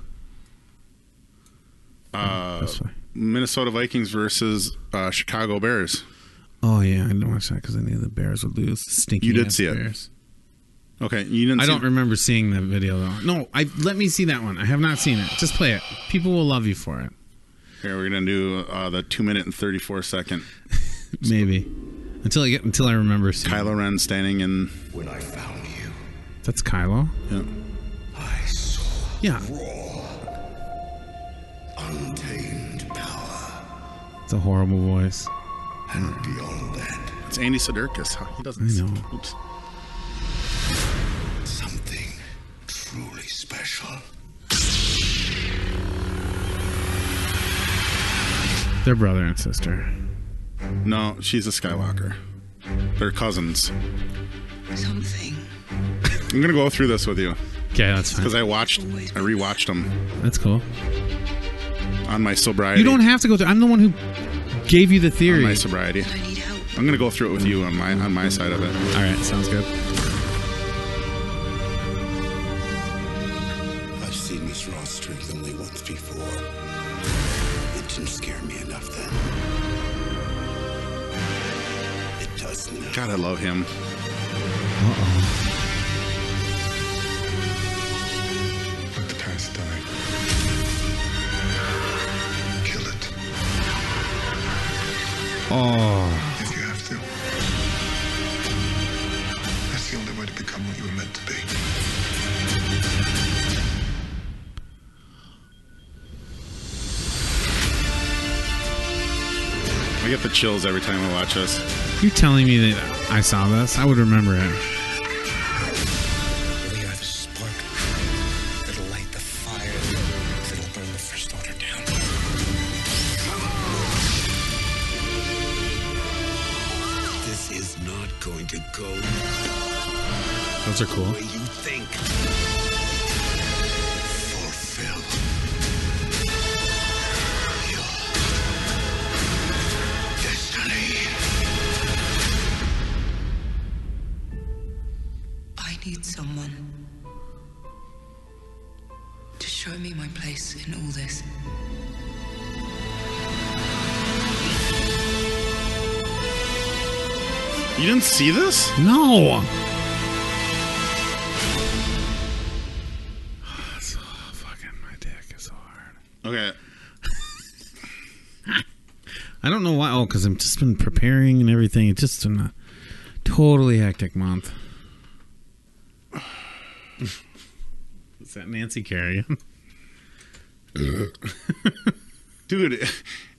S2: This way.
S3: Minnesota Vikings versus Chicago Bears.
S2: Oh yeah, I didn't watch that because I knew the Bears would lose. Stinky.
S3: You did
S2: ass
S3: see it.
S2: Bears.
S3: Okay, you didn't.
S2: I don't remember seeing that video though. No, let me see that one. I have not seen it. Just play it. People will love you for it.
S3: Here we're gonna do the 2 minute and 34-second.
S2: Maybe until I remember seeing
S3: Kylo Ren standing in.
S1: When I found you,
S2: That's Kylo.
S3: Yeah.
S1: I saw
S2: Yeah,
S1: raw, untamed power.
S2: it's a horrible voice.
S1: And beyond that,
S3: It's Andy Serkis. He doesn't.
S2: I know.
S3: Oops.
S1: something truly special.
S2: They're brother and sister.
S3: No, she's a Skywalker. They're cousins.
S4: Something.
S3: I'm gonna go through this with you
S2: Okay, that's fine.
S3: because I rewatched them
S2: That's cool.
S3: on my sobriety.
S2: You don't have to go through. I'm the one who gave you the
S3: on
S2: theory.
S3: my sobriety.
S4: I need help.
S3: I'm gonna go through it with you on my side of it.
S2: All right, sounds good.
S1: I've seen Miss Ross strength only once before. It didn't scare me enough then. It does now.
S3: God, I love him.
S1: Let the past die. Kill it
S2: Oh,
S1: if you have to. That's the only way to become what you were meant to be.
S3: I get the chills every time I watch this.
S2: you're telling me that I saw this? I would remember it.
S5: We are the spark that'll light the fire that'll burn the First Order down.
S1: This is not going to go
S2: Those are cool.
S1: the way you think. Fulfill your destiny.
S4: I need someone to show me my place in all this.
S3: You didn't see this?
S2: No. So fucking my dick is so hard.
S3: Okay.
S2: I don't know why. Oh, because I've just been preparing and everything. It's just been a totally hectic month. Is that Nancy Kerrigan?
S3: Dude,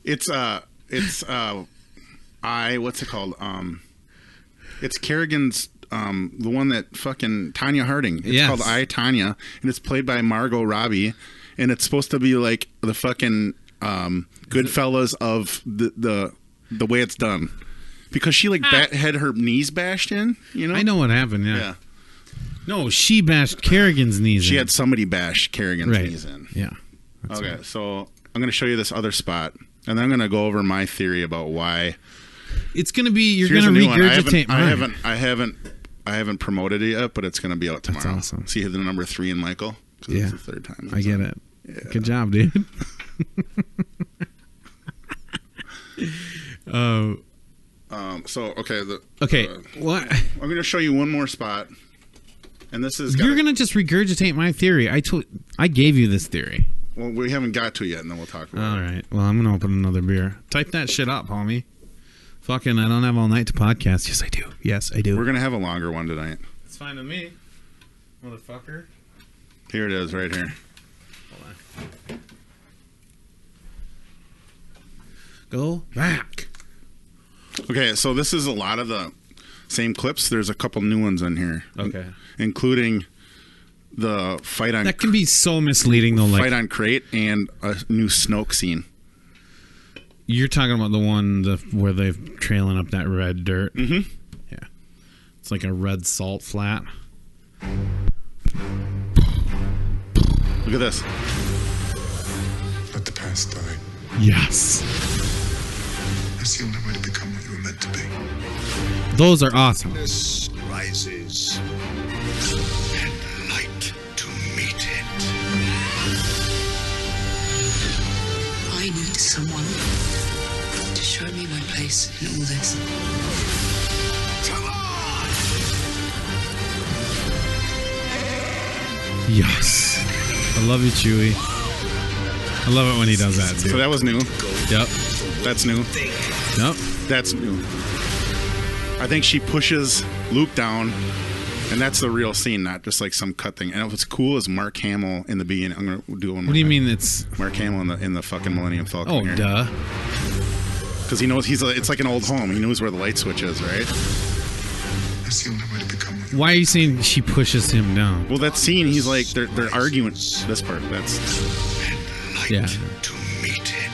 S3: it's what's it called? It's Kerrigan's the one that fucking Tanya Harding. It's
S2: Yes.
S3: called I, Tanya, and it's played by Margot Robbie, and it's supposed to be like the fucking Goodfellas of the way it's done. Because she had her knees bashed in, you know?
S2: I know what happened, yeah.
S3: Yeah.
S2: No, she bashed Kerrigan's knees
S3: She
S2: in.
S3: had somebody bash Kerrigan's
S2: right.
S3: knees in.
S2: Yeah. That's
S3: Okay, so I'm going to show you this other spot, and then I'm going to go over my theory about why
S2: It's gonna be. You're
S3: Here's
S2: gonna
S3: a new one.
S2: regurgitate
S3: I haven't promoted it yet, but it's gonna be out tomorrow.
S2: That's awesome.
S3: See the number 3 in Michael? 'Cause
S2: Yeah.
S3: it's the third time.
S2: I get it.
S3: Yeah.
S2: Good job, dude.
S3: So okay.
S2: Okay. What?
S3: I'm gonna show you one more spot, and this is.
S2: You're gonna just regurgitate my theory. I gave you this theory.
S3: Well, we haven't got to it yet, and then we'll talk about
S2: All
S3: it.
S2: right. Well, I'm gonna open another beer. Type that shit up, homie. Fucking, I don't have all night to podcast. Yes, I do. Yes, I do.
S3: We're gonna have a longer one tonight.
S2: It's fine with me, motherfucker.
S3: Here it is, right here.
S2: Hold on. Go back.
S3: Okay, so this is a lot of the same clips. There's a couple new ones in here.
S2: Okay.
S3: Including the fight on
S2: That can be so misleading, though. Like,
S3: fight on Crate and a new Snoke scene.
S2: you're talking about the one where they're trailing up that red dirt.
S3: Mm-hmm.
S2: Yeah. It's like a red salt flat.
S3: Look at this.
S5: Let the past die.
S2: Yes.
S5: That's the only way to become what you were meant to be.
S2: Those are awesome.
S5: Darkness rises, and light to meet it.
S4: I need someone to show me my place in all this.
S5: Come on!
S2: Yes. I love you, Chewie. I love it when he does that, too.
S3: So that was new.
S2: Yep.
S3: That's new.
S2: Yep.
S3: That's new. I think she pushes Luke down, and that's the real scene, not just like some cut thing. And what's cool is Mark Hamill in the beginning. I'm gonna do one more.
S2: What do you
S3: time.
S2: mean it's...
S3: Mark Hamill in the fucking Millennium Falcon?
S2: Oh,
S3: here.
S2: duh.
S3: Because he knows it's like an old home. He knows where the light switch is, right?
S5: That's the only way to become what you
S2: Why are you saying she pushes him down?
S3: Well, that scene, he's like they're arguing. This part, that's
S5: light
S2: Yeah.
S5: to meet it.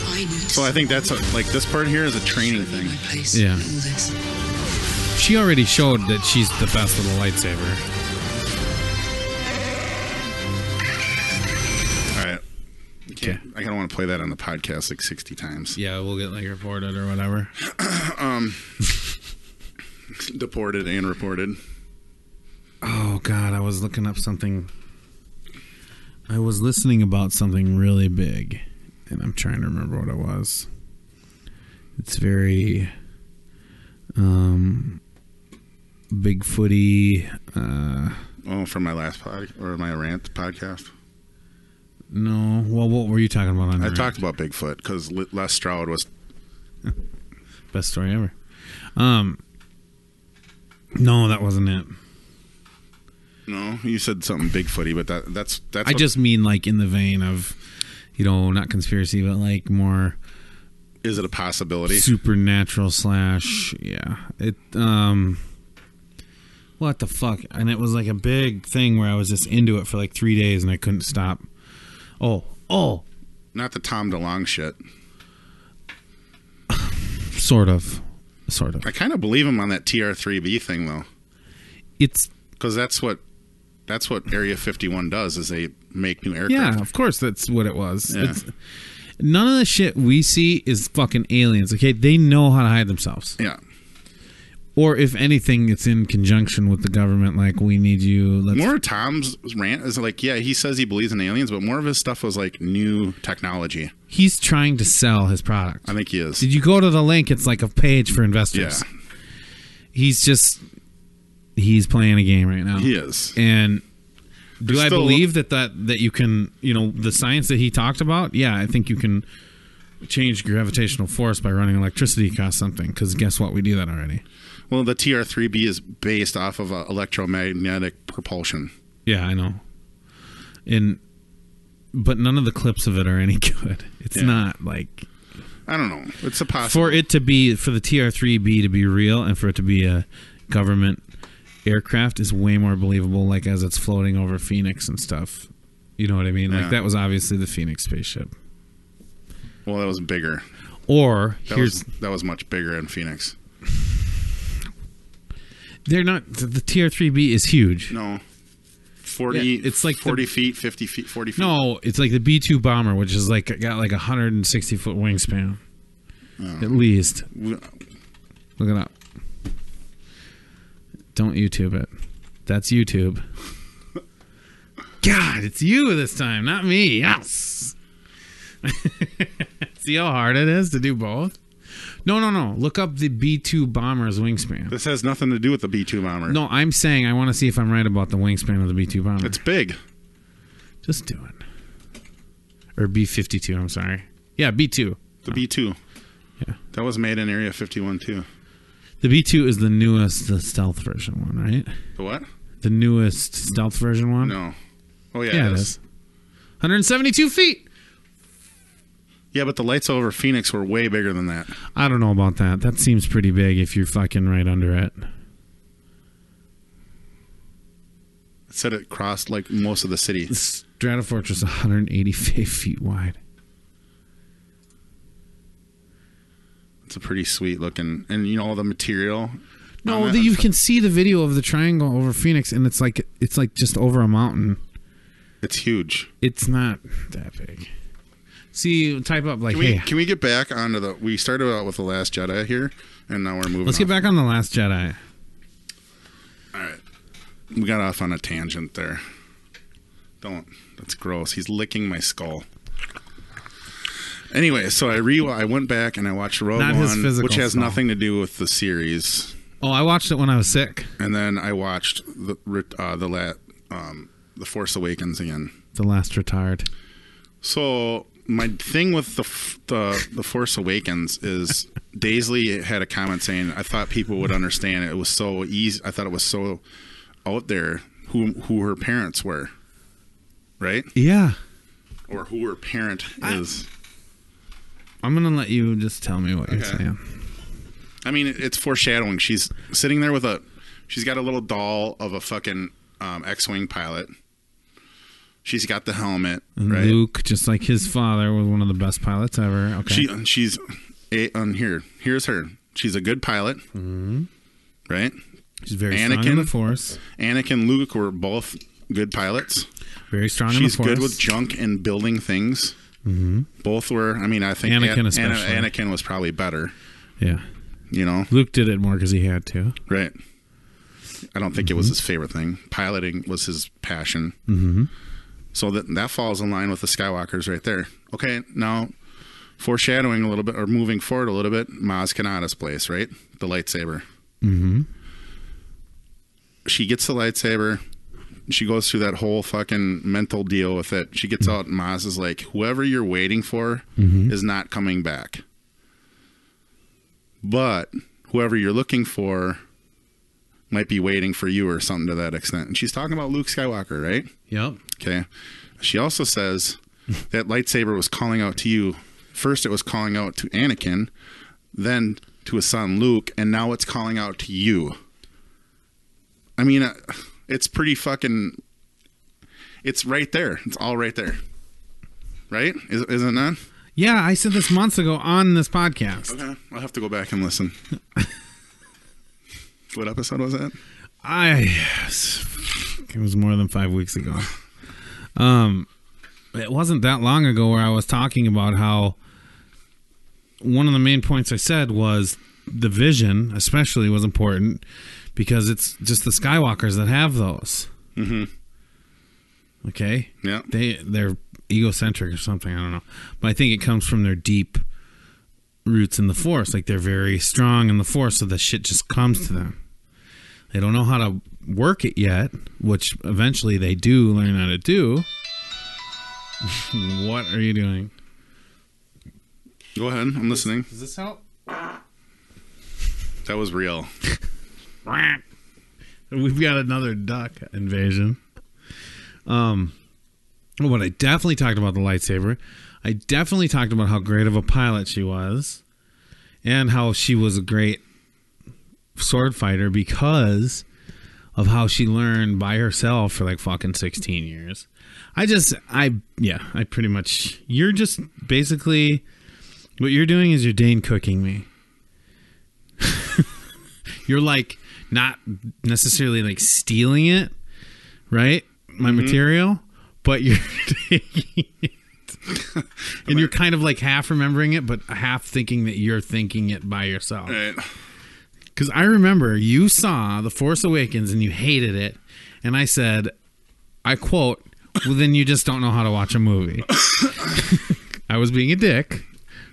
S4: I need
S3: so. I think that's like this part here is a training
S4: show me
S3: thing.
S4: my place
S2: Yeah.
S4: in all this.
S2: She already showed that she's the best with a lightsaber.
S3: All right.
S2: Okay.
S3: I kind of want to play that on the podcast like 60 times.
S2: Yeah, we'll get like reported or whatever.
S3: Deported and reported.
S2: Oh, God, I was looking up something. I was listening about something really big, and I'm trying to remember what it was. It's very Bigfooty.
S3: Oh, from my last my rant podcast.
S2: No, well, what were you talking about on
S3: I
S2: your
S3: talked about Bigfoot because Les Stroud was.
S2: best story ever? No, that wasn't it.
S3: No, you said something Bigfooty, but that's.
S2: I just mean like in the vein of, not conspiracy, but like more
S3: is it a possibility?
S2: supernatural / yeah. It what the fuck? And it was like a big thing where I was just into it for like 3 days and I couldn't stop. Oh,
S3: Not the Tom DeLonge shit.
S2: sort of.
S3: I kind of believe him on that TR3B thing though,
S2: It's
S3: because that's what Area 51 does is they make new aircraft.
S2: yeah, of course that's what it was.
S3: Yeah.
S2: It's, none of the shit we see is fucking aliens. Okay, they know how to hide themselves.
S3: Yeah.
S2: Or if anything, it's in conjunction with the government. Like, we need you.
S3: More of Tom's rant is like, yeah, he says he believes in aliens, but more of his stuff was like new technology.
S2: He's trying to sell his product.
S3: I think he is.
S2: Did you go to the link? It's like a page for investors.
S3: Yeah.
S2: He's playing a game right now.
S3: He is.
S2: And do I
S3: still-
S2: believe that you can, the science that he talked about? Yeah, I think you can change gravitational force by running electricity costs something. Because guess what? We do that already.
S3: Well, the TR3B is based off of electromagnetic propulsion.
S2: Yeah, I know. But none of the clips of it are any good. It's not like
S3: I don't know. It's a possible.
S2: for the TR3B to be real and for it to be a government aircraft is way more believable. Like as it's floating over Phoenix and stuff. You know what I mean?
S3: Yeah.
S2: Like that was obviously the Phoenix spaceship.
S3: Well, that was bigger.
S2: Or
S3: That was much bigger in Phoenix.
S2: they're not. The TR3B is huge.
S3: No. 40.
S2: Yeah, it's like
S3: 40 feet, 50 feet, 40 feet.
S2: No, it's like the B-2 bomber, which is like got like 160 foot wingspan, at least. Look it up. Don't YouTube it. That's YouTube. God, it's you this time, not me. Yes. See how hard it is to do both? No. Look up the B-2 bomber's wingspan.
S3: This has nothing to do with the B-2 bomber.
S2: No, I'm saying I want to see if I'm right about the wingspan of the B-2 bomber.
S3: It's big.
S2: Just do it. Or B-52, I'm sorry. Yeah, B-2.
S3: The B-2.
S2: Yeah.
S3: That was made in Area 51 too.
S2: The B-2 is the newest, the stealth version one, right?
S3: The what?
S2: The newest stealth version one?
S3: No. Oh, yeah.
S2: Yeah, it is. 172 feet.
S3: Yeah, but the lights over Phoenix were way bigger than that.
S2: I don't know about that. That seems pretty big if you're fucking right under it.
S3: It said it crossed like most of the city.
S2: The Stratofortress is 185 feet wide.
S3: It's a pretty sweet looking, and you know all the material.
S2: No, you can see the video of the triangle over Phoenix, and it's like just over a mountain.
S3: It's huge.
S2: It's not that big. See, type up like,
S3: Can we get back onto the? We started out with The Last Jedi here, and now we're moving.
S2: Let's get back on The Last Jedi.
S3: All right, we got off on a tangent there. Don't. That's gross. He's licking my skull. Anyway, so I went back and I watched Rogue One, which has nothing to do with the series.
S2: Oh, I watched it when I was sick.
S3: And then I watched the Force Awakens again.
S2: The Last Retard.
S3: So my thing with the Force Awakens is Daisley had a comment saying, I thought people would understand it. It was so easy. I thought it was so out there who her parents were, right?
S2: Yeah.
S3: Or who her parent is.
S2: I'm going to let you just tell me what you're saying.
S3: I mean, it's foreshadowing. She's sitting there she's got a little doll of a fucking X-Wing pilot. She's got the helmet,
S2: and
S3: right?
S2: Luke, just like his father, was one of the best pilots ever. Okay.
S3: Here's her. She's a good pilot, right?
S2: She's very strong in the Force.
S3: Anakin and Luke were both good pilots.
S2: Very strong in the Force.
S3: She's good with junk and building things. Mm-hmm. Both were. I mean, I think
S2: Anakin especially.
S3: Anakin was probably better.
S2: Yeah.
S3: You know?
S2: Luke did it more because he had to.
S3: Right. I don't think it was his favorite thing. Piloting was his passion.
S2: Mm-hmm.
S3: So that falls in line with the Skywalkers right there. Okay, now foreshadowing a little bit, or moving forward a little bit, Maz Kanata's place, right? The lightsaber.
S2: Mm-hmm.
S3: She gets the lightsaber. She goes through that whole fucking mental deal with it. She gets out, and Maz is like, whoever you're waiting for is not coming back. But whoever you're looking for might be waiting for you, or something to that extent. And she's talking about Luke Skywalker, right?
S2: Yep.
S3: Okay. She also says that lightsaber was calling out to you. First it was calling out to Anakin, then to his son Luke, and now it's calling out to you. I mean, it's pretty fucking... It's right there. It's all right there. Right? Is it not?
S2: Yeah, I said this months ago on this podcast.
S3: Okay. I'll have to go back and listen. What episode was that?
S2: It was more than 5 weeks ago. It wasn't that long ago where I was talking about how one of the main points I said was the vision especially was important because it's just the Skywalkers that have those. Mm-hmm. Okay?
S3: Yeah.
S2: They're egocentric or something, I don't know. But I think it comes from their deep roots in the Force. Like, they're very strong in the Force, so the shit just comes to them. They don't know how to work it yet, which eventually they do learn how to do. What are you doing?
S3: Go ahead. I'm listening.
S2: Does this help?
S3: That was real.
S2: We've got another duck invasion. But I definitely talked about the lightsaber. I definitely talked about how great of a pilot she was. And how she was a great sword fighter because of how she learned by herself for like fucking 16 years. I pretty much, you're just basically, what you're doing is you're Dane cooking me. You're like not necessarily like stealing it, right? my material, but you're taking it. And you're kind of like half remembering it, but half thinking that you're thinking it by yourself.
S3: Right.
S2: Because I remember you saw The Force Awakens and you hated it. And I said, I quote, well, then you just don't know how to watch a movie. I was being a dick.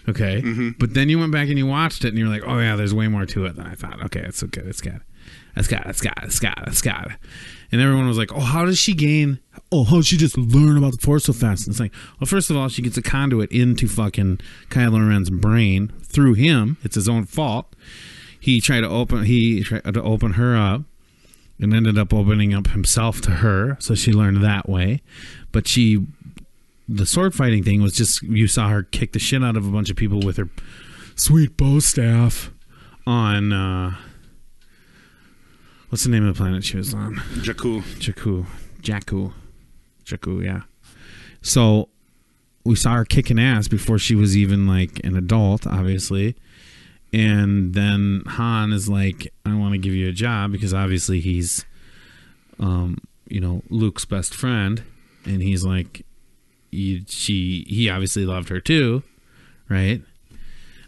S2: Okay. Mm-hmm. But then you went back and you watched it and you're like, oh, yeah, there's way more to it than I thought. Okay, it's so good. It's got it. And everyone was like, oh, how does she gain? Oh, how does she just learn about the Force so fast? And it's like, well, first of all, she gets a conduit into fucking Kylo Ren's brain through him. It's his own fault. He tried to open her up and ended up opening up himself to her. So she learned that way. But the sword fighting thing was just, you saw her kick the shit out of a bunch of people with her sweet bow staff on, what's the name of the planet she was on? Jakku, yeah. So we saw her kicking ass before she was even like an adult, obviously. And then Han is like, I want to give you a job, because obviously he's, Luke's best friend. And he's like, he obviously loved her too, right?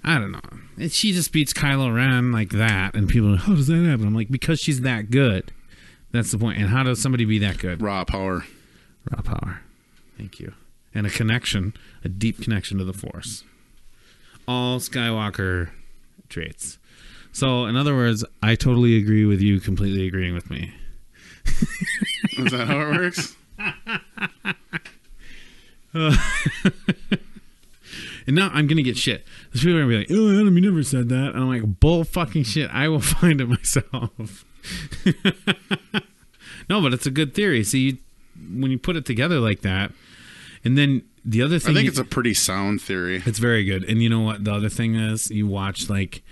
S2: I don't know. And she just beats Kylo Ren like that, and people are like, how does that happen? I'm like, because she's that good. That's the point. And how does somebody be that good?
S3: Raw power.
S2: Thank you. And a deep connection to the Force. All Skywalker traits. So, in other words, I totally agree with you completely agreeing with me.
S3: Is that how it works?
S2: And now I'm going to get shit. There's people are going to be like, oh, Adam, you never said that. And I'm like, bull fucking shit. I will find it myself. No, but it's a good theory. See, when you put it together like that, and then the other thing...
S3: I think it's a pretty sound theory.
S2: It's very good. And you know what the other thing is? You watch, like...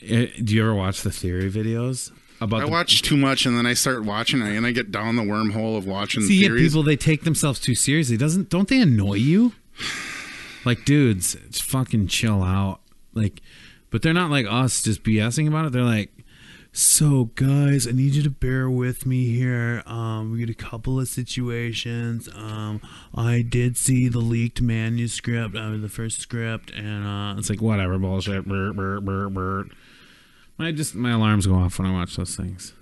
S2: do you ever watch the theory videos? I watch too much, and then I start watching, and I get down the wormhole of watching theories. People, they take themselves too seriously. Don't they annoy you? Like, dudes, just fucking chill out. Like, but they're not like us just BSing about it. They're like, so guys, I need you to bear with me here. We get a couple of situations. I did see the leaked manuscript, the first script, and it's like, whatever, bullshit. Burr, burr, burr, burr. My alarms go off when I watch those things.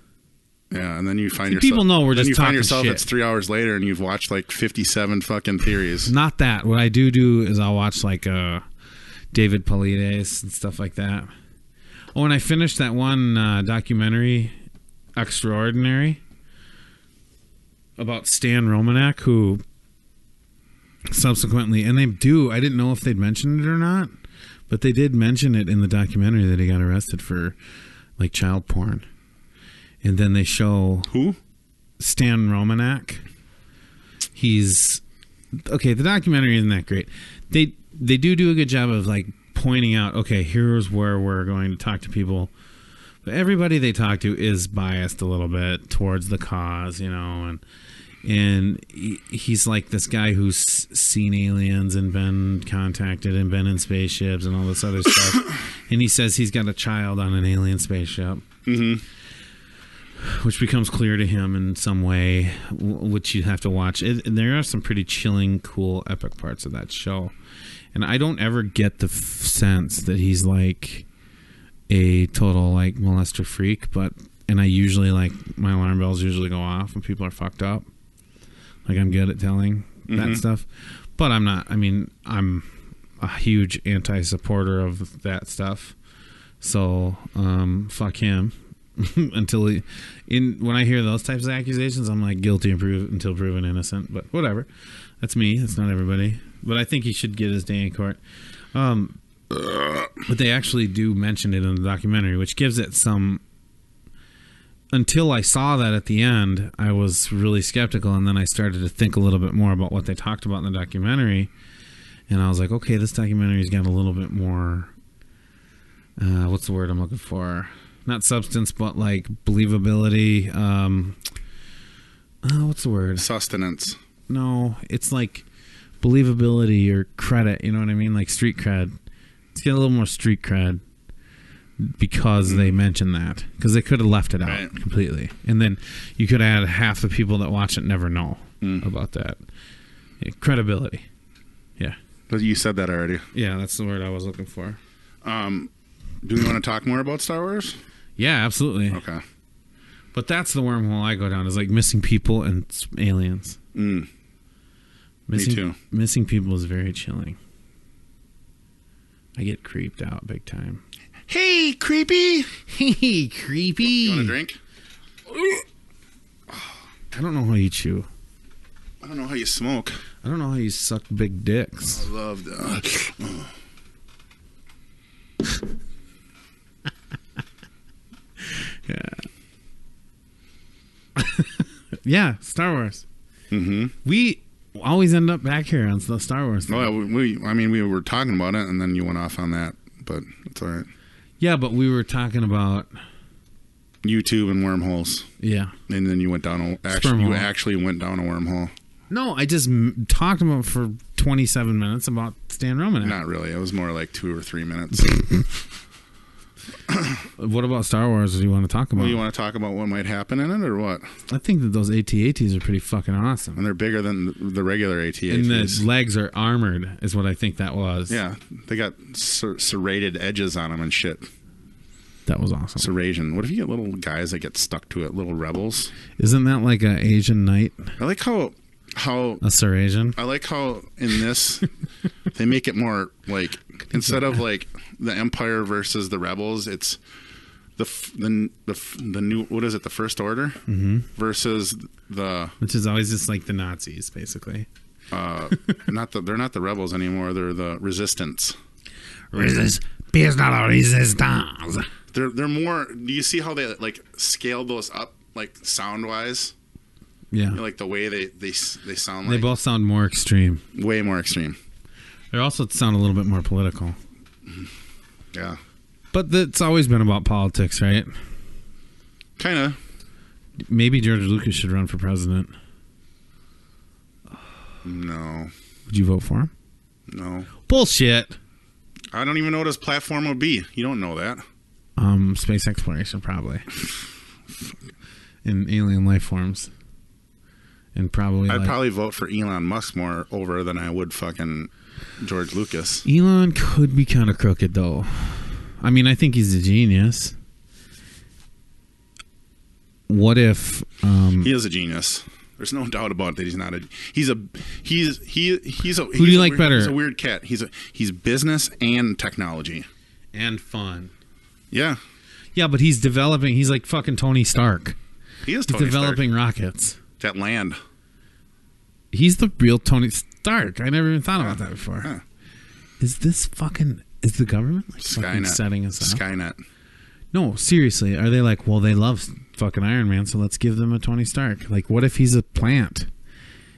S3: Yeah, and then you find yourself...
S2: People know we're just talking shit.
S3: You find yourself, it's 3 hours later, and you've watched like 57 fucking theories.
S2: Not that. What I do is I'll watch like David Paulides and stuff like that. Oh, and I finished that one documentary, Extraordinary, about Stan Romanek, who subsequently... And I didn't know if they'd mentioned it or not, but they did mention it in the documentary that he got arrested for like child porn. And then they show...
S3: Who?
S2: Stan Romanek. He's... Okay, the documentary isn't that great. They do a good job of like pointing out, okay, here's where we're going to talk to people. But everybody they talk to is biased a little bit towards the cause, and he's like this guy who's seen aliens and been contacted and been in spaceships and all this other stuff. And he says he's got a child on an alien spaceship. Mm-hmm. Which becomes clear to him in some way, which you have to watch. There are some pretty chilling, cool, epic parts of that show. And I don't ever get the sense that he's like a total like molester freak, and I usually like my alarm bells usually go off when people are fucked up. Like I'm good at telling that stuff, but I'm not. I mean, I'm a huge anti-supporter of that stuff. So fuck him. When I hear those types of accusations, I'm like guilty until proven innocent. But whatever, that's me. That's not everybody. But I think he should get his day in court. But they actually do mention it in the documentary, which gives it some. Until I saw that at the end, I was really skeptical, and then I started to think a little bit more about what they talked about in the documentary, and I was like, okay, this documentary's got a little bit more. What's the word I'm looking for? Not substance, but like believability. What's the word?
S3: Sustenance.
S2: No, it's like believability or credit. You know what I mean? Like street cred. It's got a little more street cred because they mentioned that. Because they could have left it out
S3: Right.
S2: completely. And then you could add half the people that watch it never know about that. Yeah, credibility. Yeah.
S3: But you said that already.
S2: Yeah, that's the word I was looking for.
S3: Do we want to talk more about Star Wars?
S2: Yeah, absolutely.
S3: Okay.
S2: But that's the wormhole I go down, is like missing people and aliens.
S3: Me
S2: Missing,
S3: too.
S2: Missing people is very chilling. I get creeped out big time.
S3: Hey, creepy.
S2: Hey, creepy.
S3: You want a drink?
S2: I don't know how you chew.
S3: I don't know how you smoke.
S2: I don't know how you suck big dicks.
S3: I love that.
S2: Yeah, Star Wars.
S3: Mm-hmm.
S2: We always end up back here on the Star Wars thing.
S3: Well, we were talking about it, and then you went off on that, but it's all right.
S2: Yeah, but we were talking about...
S3: YouTube and wormholes,
S2: Yeah.
S3: and then you went down you actually went down a wormhole.
S2: No, I just talked about for 27 minutes about Stan Romanek.
S3: Not really. It was more like 2 or 3 minutes.
S2: What about Star Wars do you want to talk about?
S3: Well, you want to talk about what might happen in it, or what?
S2: I think that those AT-ATs are pretty fucking awesome.
S3: And they're bigger than the regular AT-ATs.
S2: And the legs are armored, is what I think that was.
S3: Yeah, they got serrated edges on them and shit.
S2: That was awesome.
S3: Serration. What if you get little guys that get stuck to it, little rebels?
S2: Isn't that like an Asian knight?
S3: I like how
S2: A Sarasian?
S3: I like how in this they make it more like, instead of like the Empire versus the rebels, it's the new, what is it, the First Order versus the,
S2: Which is always just like the Nazis, basically.
S3: they're not the rebels anymore. They're the Resistance.
S2: Peace not a resistance.
S3: They're more. Do you see how they like scaled those up, like sound wise?
S2: Yeah.
S3: Like the way they sound
S2: They
S3: like
S2: both sound more extreme.
S3: way more extreme.
S2: They also sound a little bit more political.
S3: Yeah,
S2: But it's always been about politics, right?
S3: kind of.
S2: Maybe George Lucas should run for president.
S3: No,
S2: Would you vote for him?
S3: no.
S2: Bullshit.
S3: I don't even know what his platform would be. You don't know that.
S2: Space exploration, probably. And alien life forms. And probably
S3: I'd
S2: like,
S3: probably vote for Elon Musk more over than I would fucking George Lucas.
S2: Elon could be kind of crooked, though. I mean, I think he's a genius. What if...
S3: He is a genius. There's no doubt about that. He's not a. He's a. Who
S2: do you like better?
S3: He's a weird cat. He's business and technology.
S2: and fun.
S3: Yeah,
S2: Yeah, but he's developing... He's like fucking Tony Stark.
S3: he is
S2: He's
S3: Tony
S2: developing rockets.
S3: Stark. That land.
S2: He's the real Tony Stark. I never even thought about that before.
S3: Huh.
S2: Is this fucking... Is the government like fucking
S3: Skynet.
S2: setting us up?
S3: Skynet.
S2: No, seriously. Are they like, well, they love fucking Iron Man, so let's give them a Tony Stark? Like, what if he's a plant?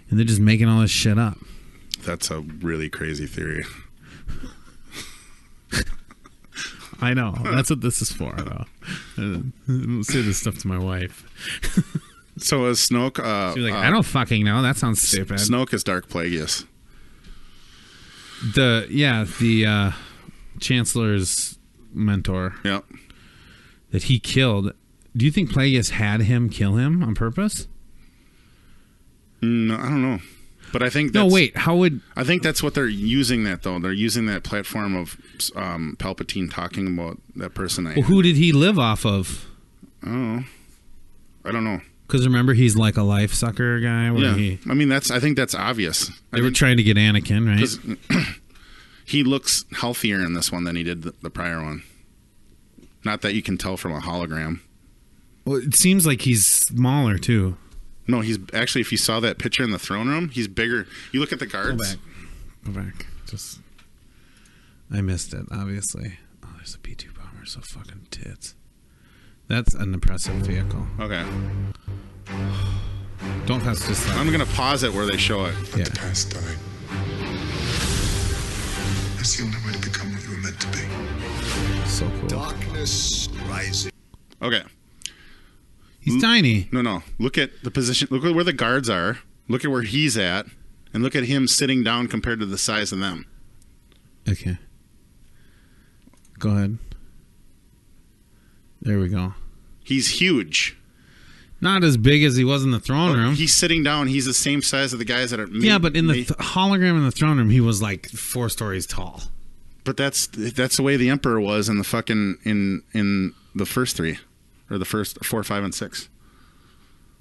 S2: And they're just making all this shit up.
S3: That's a really crazy theory.
S2: I know. That's what this is for, though. I don't say this stuff to my wife.
S3: So is Snoke?
S2: She's like, I don't fucking know. That sounds stupid.
S3: Snoke is Dark Plagueis.
S2: The Chancellor's mentor
S3: Yep.
S2: that he killed. Do you think Plagueis had him kill him on purpose?
S3: No, I don't know. But I think that's,
S2: No, wait. How would...
S3: I think that's what they're using that though. They're using that platform of Palpatine talking about that person.
S2: Well, who did he live off of?
S3: Oh, I don't know.
S2: Because remember, he's like a life sucker guy. Where
S3: Yeah, I mean I think that's obvious.
S2: They were trying to get Anakin, right?
S3: 'Cause he looks healthier in this one than he did the prior one. Not that you can tell from a hologram.
S2: Well, it seems like he's smaller, too.
S3: No, he's actually, if you saw that picture in the throne room, he's bigger. You look at the guards.
S2: Go back. I missed it, obviously. Oh, there's a B-2 bomber. So fucking tits. That's an impressive vehicle.
S3: Okay.
S2: Don't touch this side.
S3: I'm going to pause it where they show it.
S2: Yeah.
S6: The past died. That's the only way to become what you were meant to be.
S2: So cool.
S6: Darkness rising.
S3: Okay.
S2: He's tiny.
S3: No. Look at the position. Look at where the guards are. Look at where he's at. And look at him sitting down compared to the size of them.
S2: Okay. Go ahead. There we go.
S3: He's huge.
S2: Not as big as he was in the throne room.
S3: He's sitting down. He's the same size of the guys that are.
S2: Yeah, but in the hologram in the throne room, he was like 4 stories tall.
S3: But that's the way the Emperor was in the fucking in the first 3, or the first 4, 5, and 6.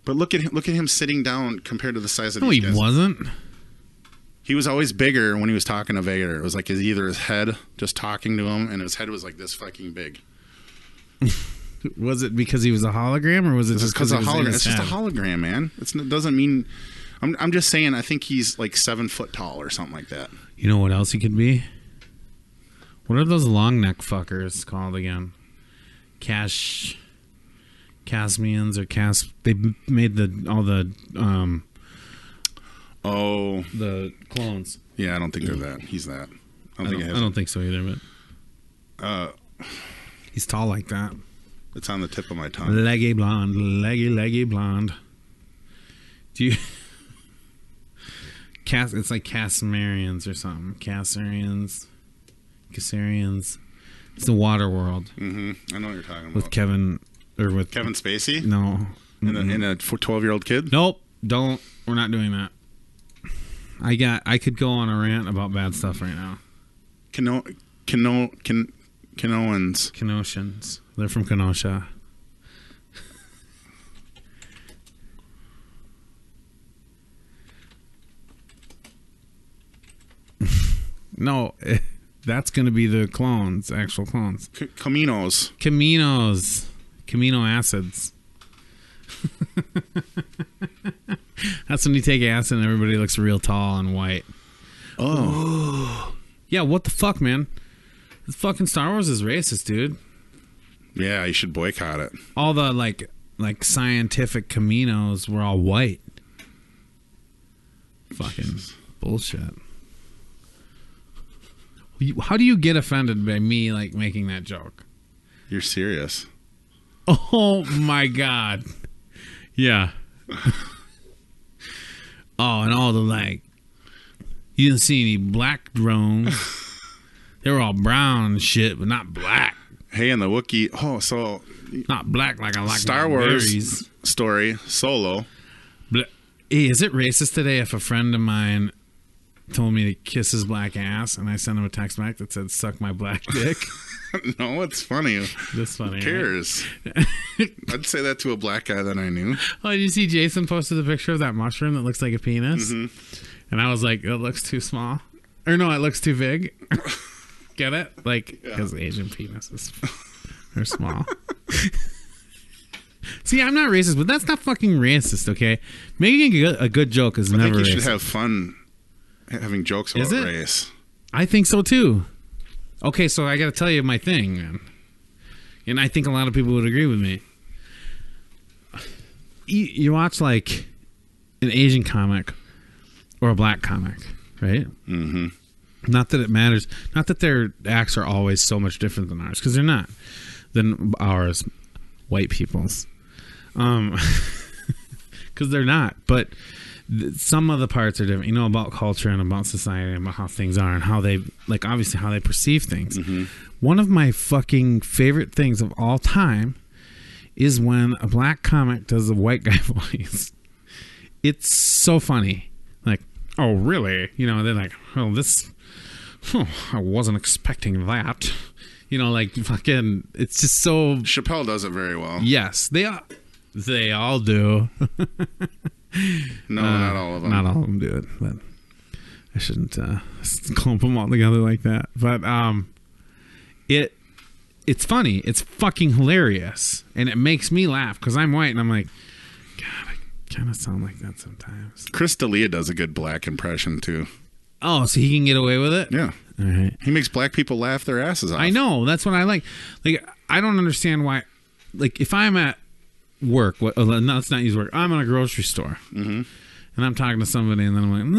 S3: But look at him sitting down compared to the size of these guys.
S2: No, he wasn't.
S3: He was always bigger when he was talking to Vader. It was like either his head just talking to him, and his head was like this fucking big.
S2: Was it because he was a hologram, or was it just because
S3: of hologram? It's just a hologram, man. It doesn't mean. I'm just saying. I think he's like 7 foot tall or something like that.
S2: You know what else he could be? What are those long neck fuckers called again? Casmians or They made the clones.
S3: Yeah, I don't think they're that. He's that. I
S2: don't think so either. But he's tall like that.
S3: It's on the tip of my tongue.
S2: Leggy blonde. Do you? It's like Casmarians or something. Cassarians. It's the water world.
S3: Mm-hmm. I know what you're talking about.
S2: With Kevin
S3: Spacey?
S2: No.
S3: In a 12-year-old kid?
S2: Nope. Don't. We're not doing that. I could go on a rant about bad stuff right now. Kenosans. They're from Kenosha. No, that's going to be the clones, actual clones.
S3: Caminos.
S2: Camino acids. That's when you take acid and everybody looks real tall and white.
S3: Oh.
S2: Yeah, what the fuck, man? This fucking Star Wars is racist, dude.
S3: Yeah, you should boycott it.
S2: All the like scientific Caminos were all white. Fucking bullshit. How do you get offended by me like making that joke?
S3: You're serious.
S2: Oh my god. Yeah. Oh, and all the like, you didn't see any black drones. They were all brown and shit, but not black.
S3: Hey, and the Wookiee. Oh, so
S2: not black like I like
S3: Star Wars story Solo.
S2: Hey, is it racist today if a friend of mine told me to kiss his black ass and I sent him a text back that said "suck my black dick"?
S3: No, it's funny.
S2: That's funny.
S3: Who cares? Right? I'd say that to a black guy that I knew.
S2: Oh, did you see Jason posted a picture of that mushroom that looks like a penis? Mm-hmm. And I was like, it looks too small. Or no, it looks too big. Get it? Like, because Asian penises are small. See, I'm not racist, but that's not fucking racist, okay? Making a good joke is never racist. I think you should
S3: have fun having jokes about race.
S2: I think so, too. Okay, so I got to tell you my thing, man. And I think a lot of people would agree with me. You watch, like, an Asian comic or a black comic, right?
S3: Mm-hmm.
S2: Not that it matters. Not that their acts are always so much different than ours, because they're not. Than ours, white people's. Because they're not. But some of the parts are different. You know, about culture and about society and about how things are and how they, like, obviously how they perceive things.
S3: Mm-hmm.
S2: One of my fucking favorite things of all time is when a black comic does a white guy voice. It's so funny. Like, oh, really? You know, they're like, oh, this... Oh, I wasn't expecting that. You know, like, fucking... It's just so...
S3: Chappelle does it very well.
S2: Yes, they all do.
S3: No, not all of them.
S2: Not all of them do it, but I shouldn't clump them all together like that. But it's funny. It's fucking hilarious, and it makes me laugh because I'm white, and I'm like, God, I kind of sound like that sometimes.
S3: Chris D'Elia does a good black impression too.
S2: Oh, so he can get away with it?
S3: Yeah.
S2: All right.
S3: He makes black people laugh their asses off.
S2: I know. That's what I like. Like, I don't understand why. Like, if I'm at work, let's not use work. I'm in a grocery store,
S3: mm-hmm.
S2: and I'm talking to somebody, and then I'm like, and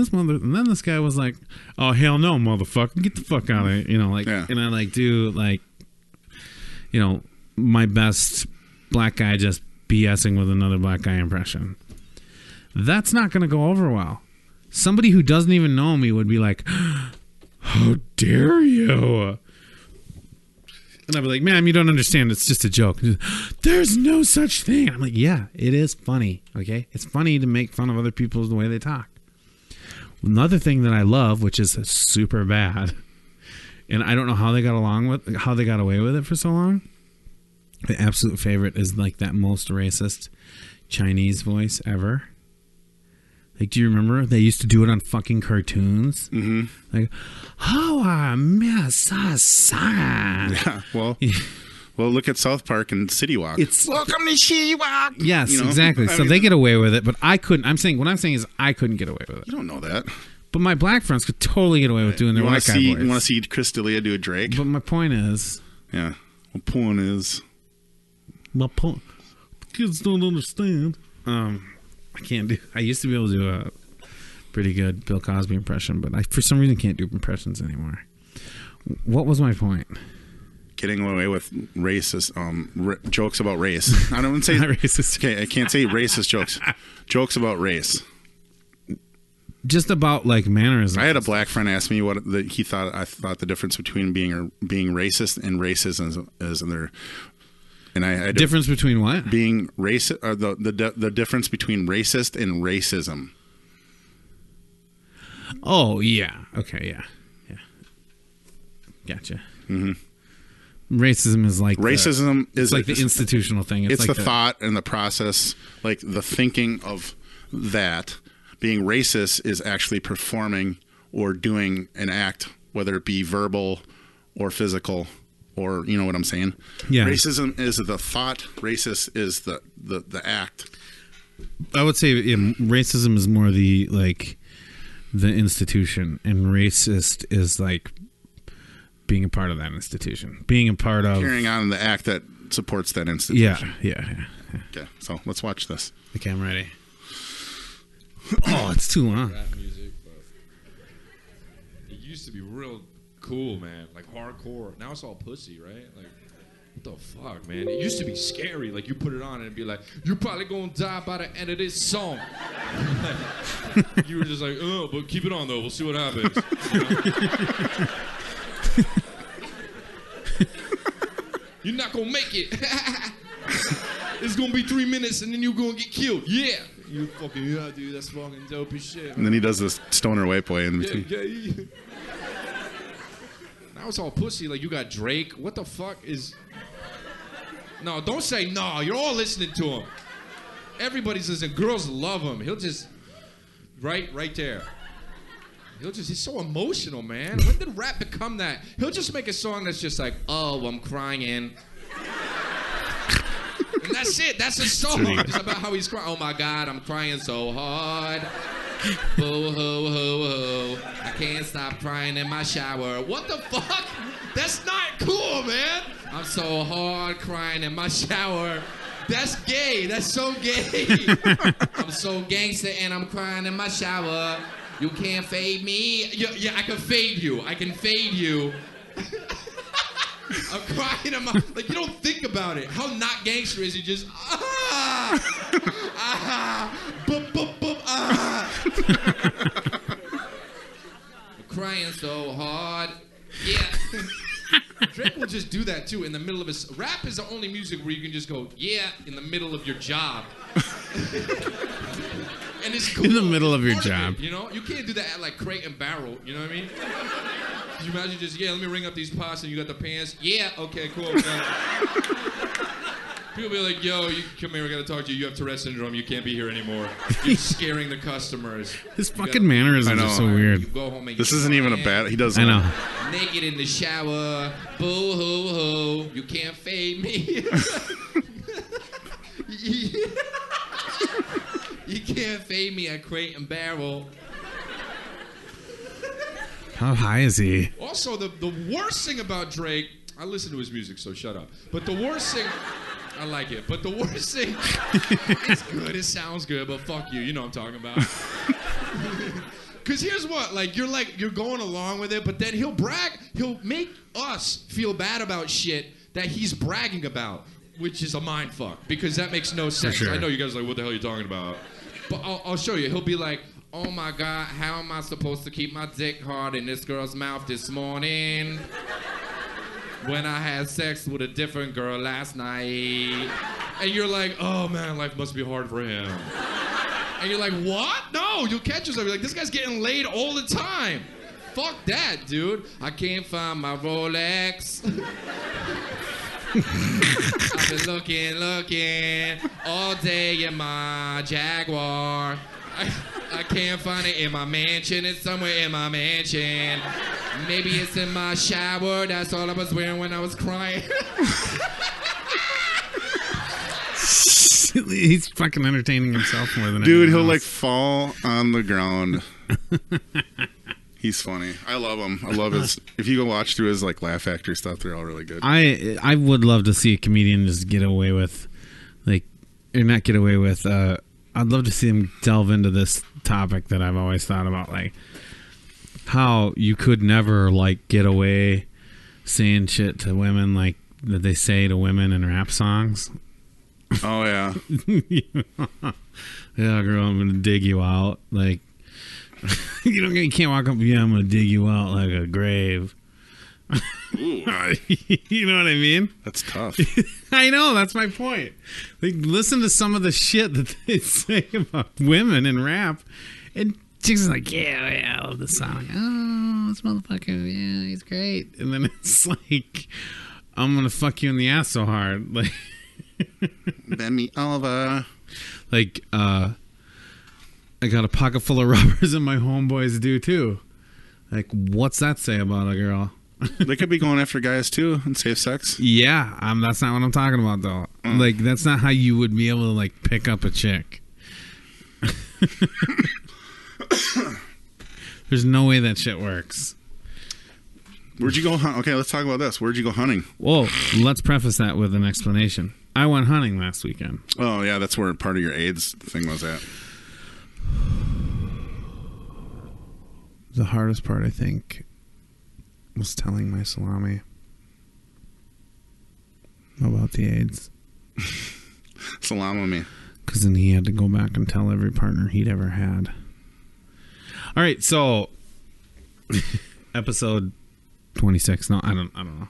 S2: then this guy was like, "Oh hell no, motherfucker, get the fuck out of here," you know, like, and I like do like, you know, my best black guy just BSing with another black guy impression. That's not going to go over well. Somebody who doesn't even know me would be like, "How dare you?" And I'd be like, ma'am, you don't understand. It's just a joke. There's no such thing. I'm like, yeah, it is funny. Okay. It's funny to make fun of other people the way they talk. Another thing that I love, which is super bad, and I don't know how they got away with it for so long. The absolute favorite is like that most racist Chinese voice ever. Like, do you remember they used to do it on fucking cartoons?
S3: Mm-hmm.
S2: Like, how I miss us.
S3: Yeah. Well, look at South Park and City Walk.
S2: It's
S3: welcome to City Walk.
S2: Yes,
S3: You know?
S2: exactly.
S3: I
S2: So
S3: mean,
S2: they get away with it, but I couldn't. What I'm saying is I couldn't get away with it.
S3: You don't know that.
S2: But my black friends could totally get away with doing their white guy voice.
S3: You want to see Chris D'Elia do a Drake?
S2: But my point is...
S3: Yeah. My point is...
S2: Kids don't understand. I can't do... I used to be able to do a pretty good Bill Cosby impression, but I, for some reason, can't do impressions anymore. What was my point?
S3: Getting away with racist jokes about race. I don't say...
S2: Not racist.
S3: Okay, I can't say racist jokes. Jokes about race.
S2: Just about like mannerisms.
S3: I had a black friend ask me what he thought. I thought the difference between being racist and racism is, and I
S2: difference between what?
S3: Being racist, or the difference between racist and racism.
S2: Oh yeah. Okay. Yeah. Gotcha.
S3: Mm-hmm.
S2: Racism is like
S3: is
S2: like the institutional thing.
S3: It's the thought and the process, like the thinking of that. Being racist is actually performing or doing an act, whether it be verbal or physical, or you know what I'm saying.
S2: Yeah.
S3: Racism is the thought. Racist is the act.
S2: I would say racism is more the institution, and racist is like being a part of that institution, being a part of
S3: carrying on the act that supports that institution.
S2: Yeah.
S3: Okay, so let's watch this.
S2: Okay, I'm ready. Oh, it's too long.
S7: Rap music, but it used to be real cool, man. Like hardcore. Now it's all pussy, right? Like, what the fuck, man? It used to be scary. Like, you put it on and it'd be like, you're probably gonna die by the end of this song. You were just like, oh, but keep it on though. We'll see what happens. You're not gonna make it. It's gonna be 3 minutes and then you're gonna get killed. Yeah. You fucking, yeah, dude, that's fucking dope as shit.
S3: And then he does this stoner white boy in between.
S7: Yeah. Now it's all pussy. Like, you got Drake. What the fuck is... No, don't say no. You're all listening to him. Everybody's listening. Girls love him. He'll just... Right there. He's so emotional, man. When did rap become that? He'll just make a song that's just like, oh, I'm crying. And that's it. That's a song. Just about how he's crying. Oh my God, I'm crying so hard. Boo hoo hoo hoo. I can't stop crying in my shower. What the fuck? That's not cool, man. I'm so hard crying in my shower. That's gay. That's so gay. I'm so gangster and I'm crying in my shower. You can't fade me. Yeah, I can fade you. I can fade you. I'm crying in my... Like, you don't think about it. How not gangster is he just... Boop, boop, boop, I'm crying so hard. Yeah. Drake will just do that, too, in the middle of his... Rap is the only music where you can just go, yeah, in the middle of your job. And it's cool.
S2: In the middle of your job.
S7: You know? You can't do that at, like, Crate and Barrel. You know what I mean? Could you imagine just, yeah, let me ring up these pots and you got the pants? Yeah, okay, cool. People be like, yo, you come here, we gotta talk to you. You have Tourette's syndrome, you can't be here anymore. You're scaring the customers.
S2: His fucking mannerisms are so weird.
S7: You go home and
S3: This isn't even a bad... He doesn't...
S2: I know.
S7: Naked in the shower. Boo hoo hoo. You can't fade me. You can't fade me at Crate and Barrel.
S2: How high is he?
S7: Also, the worst thing about Drake, I listen to his music, so shut up. But the worst thing, I like it. But the worst thing, it's good, it sounds good, but fuck you, you know what I'm talking about. Because here's what, you're going along with it, but then he'll make us feel bad about shit that he's bragging about, which is a mind fuck, because that makes no sense.
S2: For sure.
S7: I know you guys are like, what the hell are you talking about? But I'll show you. He'll be like, oh my God, how am I supposed to keep my dick hard in this girl's mouth this morning? when I had sex with a different girl last night. And you're like, oh man, life must be hard for him. And you're like, what? No, you'll catch yourself. You're like, this guy's getting laid all the time. Fuck that, dude. I can't find my Rolex. I've been looking all day in my Jaguar. I can't find it in my mansion. It's somewhere in my mansion. Maybe it's in my shower. That's all I was wearing when I was crying.
S2: He's fucking entertaining himself more than
S3: Dude,
S2: anyone
S3: he'll like
S2: else.
S3: fall on the ground. He's funny. I love him. I love his. If you go watch through his like Laugh Factory stuff, they're all really good.
S2: I would love to see a comedian just get away with, like, or not get away with. I'd love to see him delve into this topic that I've always thought about, like how you could never like get away saying shit to women like that they say to women in rap songs.
S3: Oh yeah.
S2: Yeah, girl, I'm gonna dig you out. Like, you can't walk up. Yeah, I'm gonna dig you out like a grave. You know what I mean?
S3: That's tough.
S2: I know, that's my point. Like, listen to some of the shit that they say about women in rap, and chicks are like, yeah, I love this song. Oh, this motherfucker, yeah, he's great. And then it's like, I'm gonna fuck you in the ass so hard, like.
S3: Bend me over.
S2: Like, I got a pocket full of rubbers, and my homeboys do too. Like, what's that say about a girl?
S3: They could be going after guys too and safe sex.
S2: Yeah, that's not what I'm talking about though. Like, that's not how you would be able to like pick up a chick. There's no way that shit works.
S3: Where'd you go hunt? Okay, let's talk about this. Where'd you go hunting?
S2: Whoa, let's preface that with an explanation. I went hunting last weekend.
S3: Oh yeah, that's where part of your AIDS thing was at.
S2: The hardest part, I think, was telling my salami about the AIDS.
S3: Salami me.
S2: Because then he had to go back and tell every partner he'd ever had. All right, so episode 26. No, I don't know.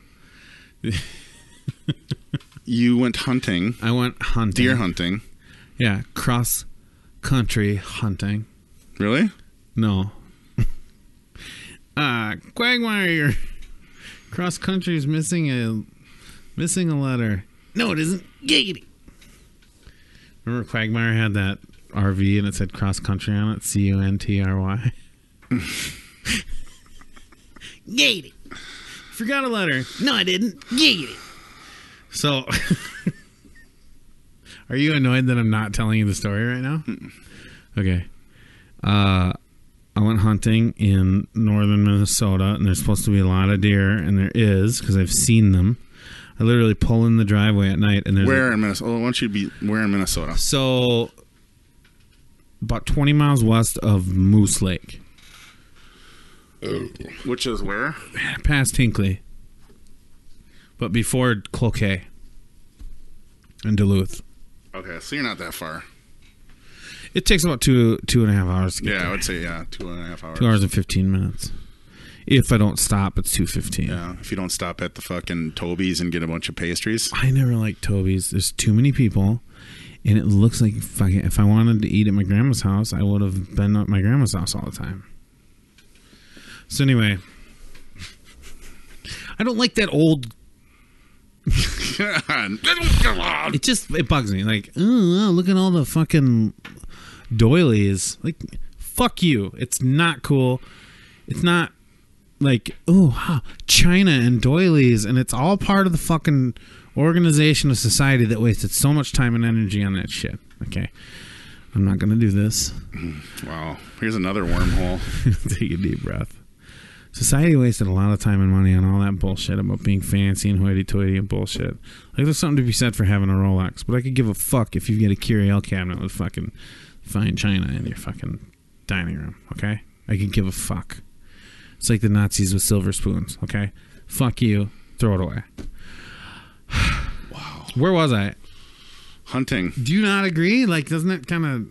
S3: You went hunting.
S2: I went hunting.
S3: Deer hunting.
S2: Yeah, cross country hunting.
S3: Really?
S2: No. Quagmire, cross country is missing a letter. No, it isn't. Giggity. Remember Quagmire had that RV and it said cross country on it? CUNTRY. Giggity. Forgot a letter. No, I didn't. Giggity. So, are you annoyed that I'm not telling you the story right now? Okay. I went hunting in northern Minnesota, and there's supposed to be a lot of deer, and there is, because I've seen them. I literally pull in the driveway at night, and there's...
S3: Where in Minnesota? Oh, why don't you be... Where in Minnesota?
S2: So, about 20 miles west of Moose Lake.
S3: Which is where?
S2: Past Hinckley. But before Cloquet. And Duluth.
S3: Okay, so you're not that far.
S2: It takes about two and a half hours to get there.
S3: Yeah, I would say, 2.5 hours.
S2: 2 hours and 15 minutes. If I don't stop, it's 2:15.
S3: Yeah, if you don't stop at the fucking Toby's and get a bunch of pastries.
S2: I never liked Toby's. There's too many people, and it looks like fucking, if I wanted to eat at my grandma's house, I would have been at my grandma's house all the time. So anyway, I don't like that old... It bugs me. Like, oh, look at all the fucking doilies. Like, fuck you. It's not cool. It's not like, oh, China and doilies, and it's all part of the fucking organization of society that wasted so much time and energy on that shit. Okay, I'm not gonna do this.
S3: Wow, here's another wormhole.
S2: Take a deep breath. Society wasted a lot of time and money on all that bullshit about being fancy and hoity-toity and bullshit. Like, there's something to be said for having a Rolex, but I could give a fuck if you get a Curiel cabinet with fucking fine china in your fucking dining room, okay? I could give a fuck. It's like the Nazis with silver spoons, okay? Fuck you. Throw it away.
S3: Wow.
S2: Where was I?
S3: Hunting.
S2: Do you not agree? Like, doesn't it kind of...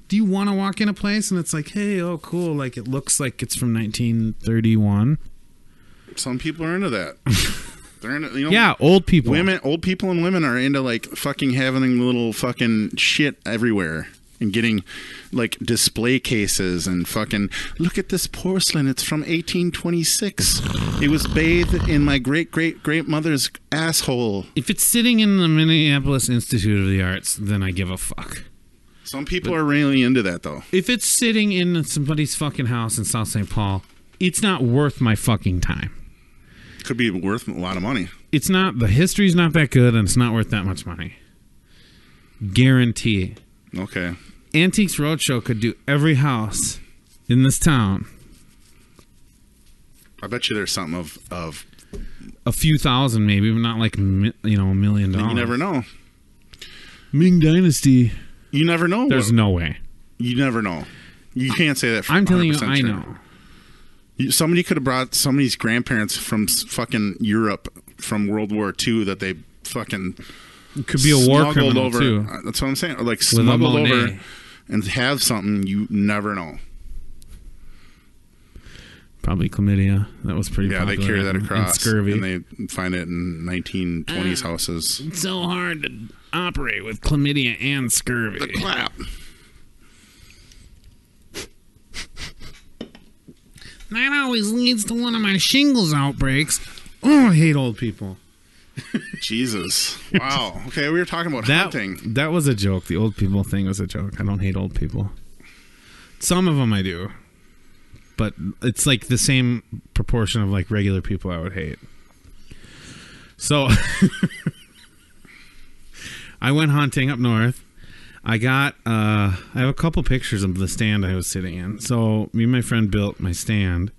S2: Do you want to walk in a place and it's like, hey, oh, cool, like it looks like it's from 1931?
S3: Some people are into that. They're into, you know,
S2: Yeah, old people.
S3: old people and women are into like fucking having little fucking shit everywhere and getting like display cases and fucking look at this porcelain. It's from 1826. It was bathed in my great mother's asshole.
S2: If it's sitting in the Minneapolis Institute of the Arts, then I give a fuck.
S3: Some people are really into that though.
S2: If it's sitting in somebody's fucking house in South St. Paul, it's not worth my fucking time.
S3: Could be worth a lot of money.
S2: It's not. The history's not that good, and it's not worth that much money. Guarantee.
S3: Okay.
S2: Antiques Roadshow could do every house in this town.
S3: I bet you there's something of
S2: A few thousand, maybe, but not like $1 million.
S3: you never know.
S2: Ming Dynasty.
S3: You never know.
S2: There's no way.
S3: You never know. You can't say that. For
S2: I'm telling you,
S3: 100%
S2: I
S3: sure.
S2: know.
S3: Somebody could have brought somebody's grandparents from fucking Europe from World War II that they fucking
S2: It could be a war
S3: smuggled
S2: criminal
S3: over.
S2: too.
S3: That's what I'm saying. Or like
S2: a
S3: smuggled
S2: Monet.
S3: over and have something you never know.
S2: Probably chlamydia. That was pretty.
S3: Yeah, they
S2: popular.
S3: carry that
S2: And
S3: across,
S2: scurvy.
S3: and they find it in 1920s houses.
S2: It's so hard to operate with chlamydia and scurvy.
S3: The clap.
S2: That always leads to one of my shingles outbreaks. Oh, I hate old people.
S3: Jesus. Wow. Okay, we were talking about hunting.
S2: That was a joke. The old people thing was a joke. I don't hate old people. Some of them I do. But it's like the same proportion of like regular people I would hate. So I went hunting up north. I have a couple pictures of the stand I was sitting in. So me and my friend built my stand,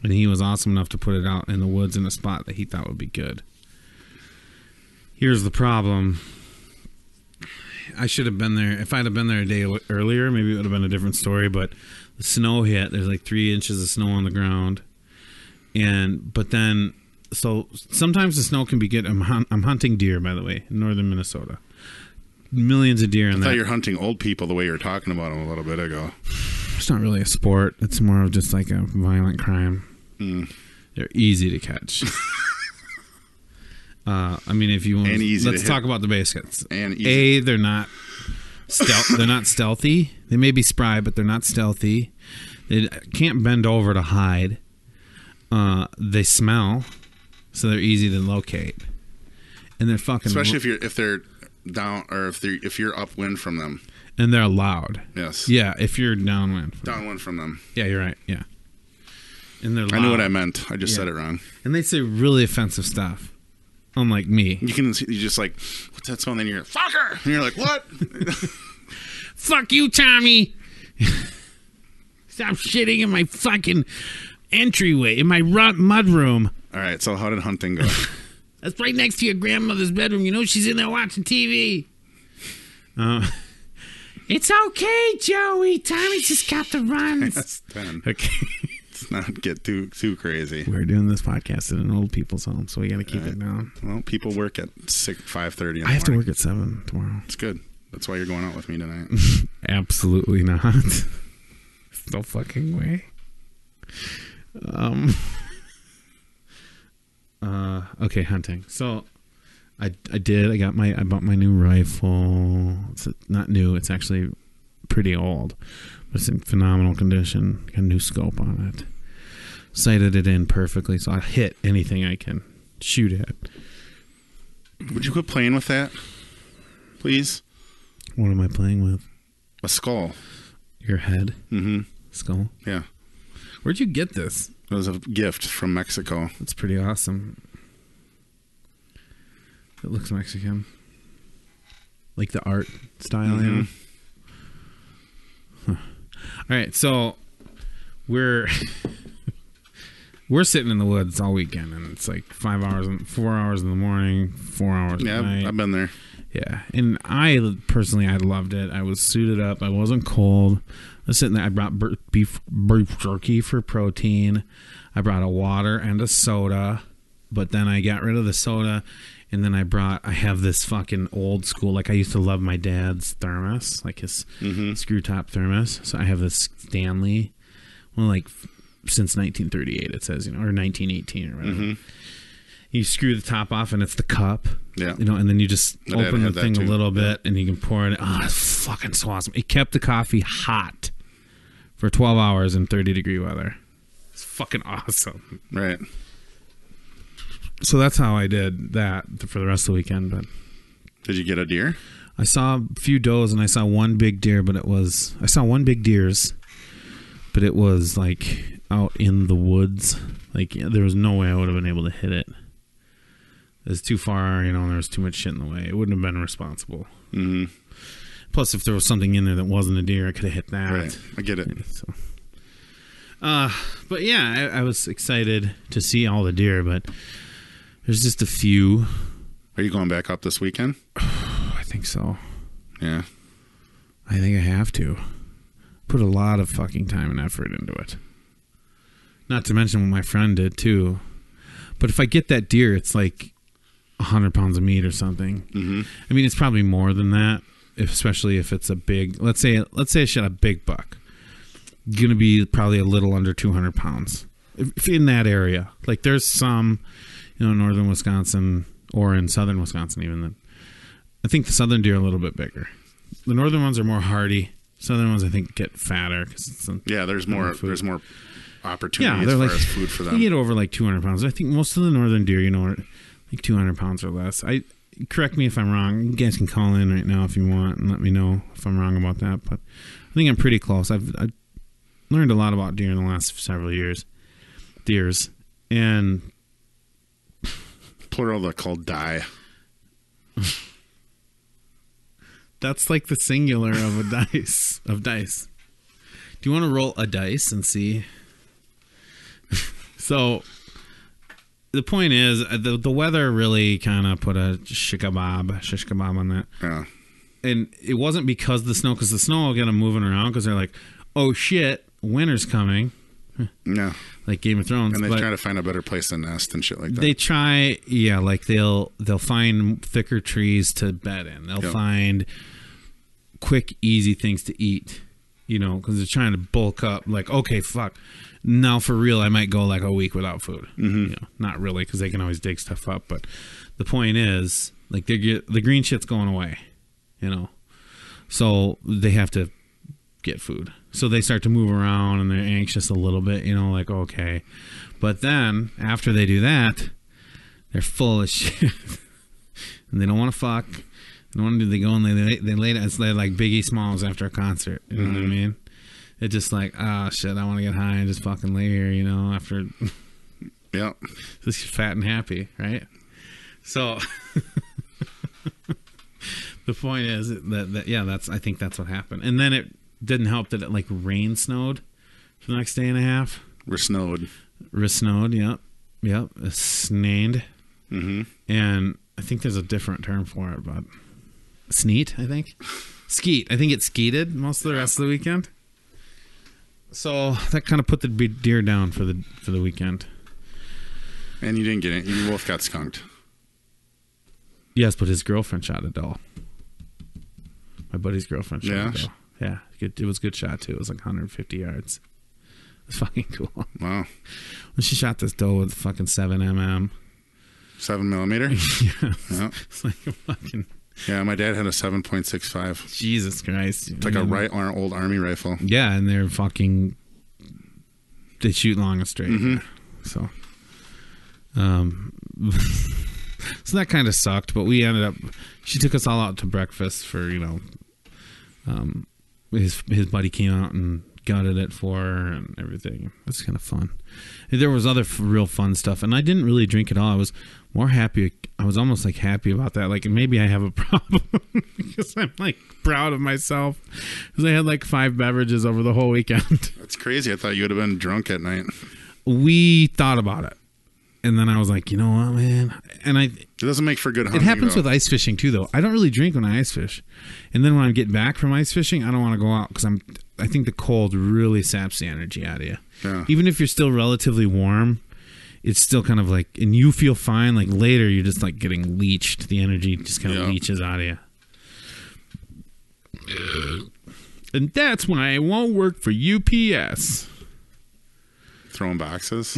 S2: and he was awesome enough to put it out in the woods in a spot that he thought would be good. Here's the problem. I should have been there. If I'd have been there a day earlier, maybe it would have been a different story, but the snow hit. There's like 3 inches of snow on the ground. So sometimes the snow can be good. I'm hunting deer, by the way, in northern Minnesota. Millions of deer in
S3: I
S2: that.
S3: thought you're hunting old people the way you were talking about them a little bit ago.
S2: It's not really a sport. It's more of just like a violent crime. They're easy to catch. I mean, if you want,
S3: And easy
S2: let's
S3: to
S2: talk
S3: hit.
S2: about the basics.
S3: And easy.
S2: They're not they're not stealthy. They may be spry, but they're not stealthy. They can't bend over to hide. They smell, so they're easy to locate. And they're fucking,
S3: Especially if they're down or if you're upwind from them.
S2: and they're loud.
S3: Yes.
S2: Yeah, if you're downwind.
S3: Downwind from them.
S2: Yeah, you're right. Yeah. And they're loud.
S3: I knew what I meant. I just said it wrong.
S2: And they say really offensive stuff. Unlike me.
S3: You just like, what's that song? Then you're fucker, and you're like, what?
S2: Fuck you, Tommy. Stop shitting in my fucking entryway, in my mud room.
S3: All right. So how did hunting go?
S2: That's right next to your grandmother's bedroom. You know she's in there watching TV. It's okay, Joey. Tommy's just got the runs.
S3: That's 10.
S2: Okay.
S3: Let's not get too crazy.
S2: We're doing this podcast in an old people's home, so we got to keep it down.
S3: Well, people work at 5:30.
S2: I have to work at 7 tomorrow.
S3: It's good. That's why you're going out with me tonight.
S2: Absolutely not. No fucking way. Okay, hunting. So I bought my new rifle. It's not new, it's actually pretty old. But it's in phenomenal condition. Got a new scope on it. Sighted it in perfectly, so I hit anything I can shoot at.
S3: Would you quit playing with that, please?
S2: What am I playing with?
S3: A skull.
S2: Your head?
S3: Mm-hmm.
S2: Skull?
S3: Yeah.
S2: Where'd you get this?
S3: It was a gift from Mexico.
S2: That's pretty awesome. It looks Mexican. Like the art style, you know? Huh. All right, so we're sitting in the woods all weekend, and it's like 4 hours in the morning, 4 hours
S3: Yeah,
S2: at night.
S3: I've been there.
S2: Yeah, and I loved it. I was suited up. I wasn't cold. I was sitting there. I brought beef jerky for protein. I brought a water and a soda, but then I got rid of the soda, and then I have this fucking old school, like I used to love my dad's thermos, like his screw top thermos. So I have this Stanley, one of like since 1938. It says, or 1918 or whatever. You screw the top off, and it's the cup.
S3: Yeah.
S2: And then you just
S3: My dad
S2: open the
S3: had that
S2: thing a
S3: too.
S2: little bit, and you can pour it. Oh, it's fucking so awesome. It kept the coffee hot for 12 hours in 30-degree weather. It's fucking awesome.
S3: Right.
S2: So that's how I did that for the rest of the weekend. But
S3: Did you get a deer?
S2: I saw a few does, and I saw one big deer, I saw one big deer's, but it was like out in the woods. Like, there was no way I would have been able to hit it. It was too far, and there was too much shit in the way. It wouldn't have been responsible.
S3: Mm-hmm.
S2: Plus, if there was something in there that wasn't a deer, I could have hit that.
S3: Right. I get it.
S2: So, but yeah, I was excited to see all the deer, but there's just a few.
S3: Are you going back up this weekend?
S2: I think so.
S3: Yeah.
S2: I think I have to. Put a lot of fucking time and effort into it. Not to mention what my friend did, too. But if I get that deer, it's like 100 pounds of meat or something.
S3: Mm-hmm.
S2: I mean, it's probably more than that, especially if it's a big... Let's say I shot a big buck. Going to be probably a little under 200 pounds. If in that area. Like, there's some, in northern Wisconsin, or in southern Wisconsin even, I think the southern deer are a little bit bigger. The northern ones are more hardy. Southern ones, I think, get fatter.
S3: There's more
S2: food.
S3: There's more opportunity as
S2: they're
S3: far
S2: like,
S3: as food for them.
S2: They get over like 200 pounds. I think most of the northern deer, are like 200 pounds or less. Correct me if I'm wrong. You guys can call in right now if you want and let me know if I'm wrong about that. But I think I'm pretty close. I've learned a lot about deer in the last several years. Deers. And
S3: Plural, they're called die.
S2: that's like the singular of a dice. Of dice. Do you want to roll a dice and see? So the point is, the weather really kind of put a shish kebab on that.
S3: Yeah.
S2: And it wasn't because the snow will get them moving around because they're like, oh shit, winter's coming.
S3: Yeah.
S2: Like Game of Thrones.
S3: And they
S2: but
S3: try to find a better place to nest and shit like that.
S2: they try, like they'll find thicker trees to bed in. They'll find quick, easy things to eat, because they're trying to bulk up. Like, okay, fuck. Now for real, I might go like a week without food.
S3: Mm-hmm.
S2: Not really, because they can always dig stuff up. But the point is, like, the green shit's going away, So they have to get food. So they start to move around and they're anxious a little bit, like, okay. But then after they do that, they're full of shit. And they don't want to fuck. They don't want to do, they go and they lay down. It's like Biggie Smalls after a concert. You know what I mean? It's just like, shit, I want to get high and just fucking lay here, after.
S3: Yeah.
S2: Just fat and happy, right? So the point is that I think that's what happened. And then it didn't help that it like rain snowed for the next day and a half.
S3: Resnowed.
S2: Yep. Snained.
S3: Mm-hmm.
S2: And I think there's a different term for it, but sneet, I think. Skeet. I think it skeeted most of the rest of the weekend. So that kind of put the deer down for the weekend.
S3: And you didn't get it. You both got skunked.
S2: Yes, but his girlfriend shot a doe. My buddy's girlfriend shot a doe. Yeah, it was a good shot too. It was like 150 yards. It was fucking cool.
S3: Wow.
S2: When she shot this doe with fucking 7mm.
S3: 7mm?
S2: Yeah. It's like a fucking...
S3: Yeah, my dad had a 7.65.
S2: Jesus Christ.
S3: It's like our old army rifle.
S2: Yeah, and they're fucking... They shoot long and straight.
S3: Mm-hmm.
S2: So... so that kind of sucked, but we ended up... She took us all out to breakfast for, his buddy came out and gutted it for her and everything. It was kind of fun. And there was other real fun stuff, and I didn't really drink at all. I was more happy. I was almost like happy about that. Like maybe I have a problem because I'm like proud of myself because I had like 5 beverages over the whole weekend.
S3: That's crazy. I thought you would have been drunk at night.
S2: We thought about it. And then I was like, you know what, man? And it
S3: doesn't make for good hunting.
S2: It happens
S3: though.
S2: with ice fishing too, though. I don't really drink when I ice fish, and then when I get back from ice fishing, I don't want to go out because I think the cold really saps the energy out of you.
S3: Yeah.
S2: Even if you're still relatively warm, it's still kind of like, and you feel fine. Like later, you're just like getting leached. The energy just kind of leaches out of you. And that's when I won't work for UPS.
S3: throwing boxes,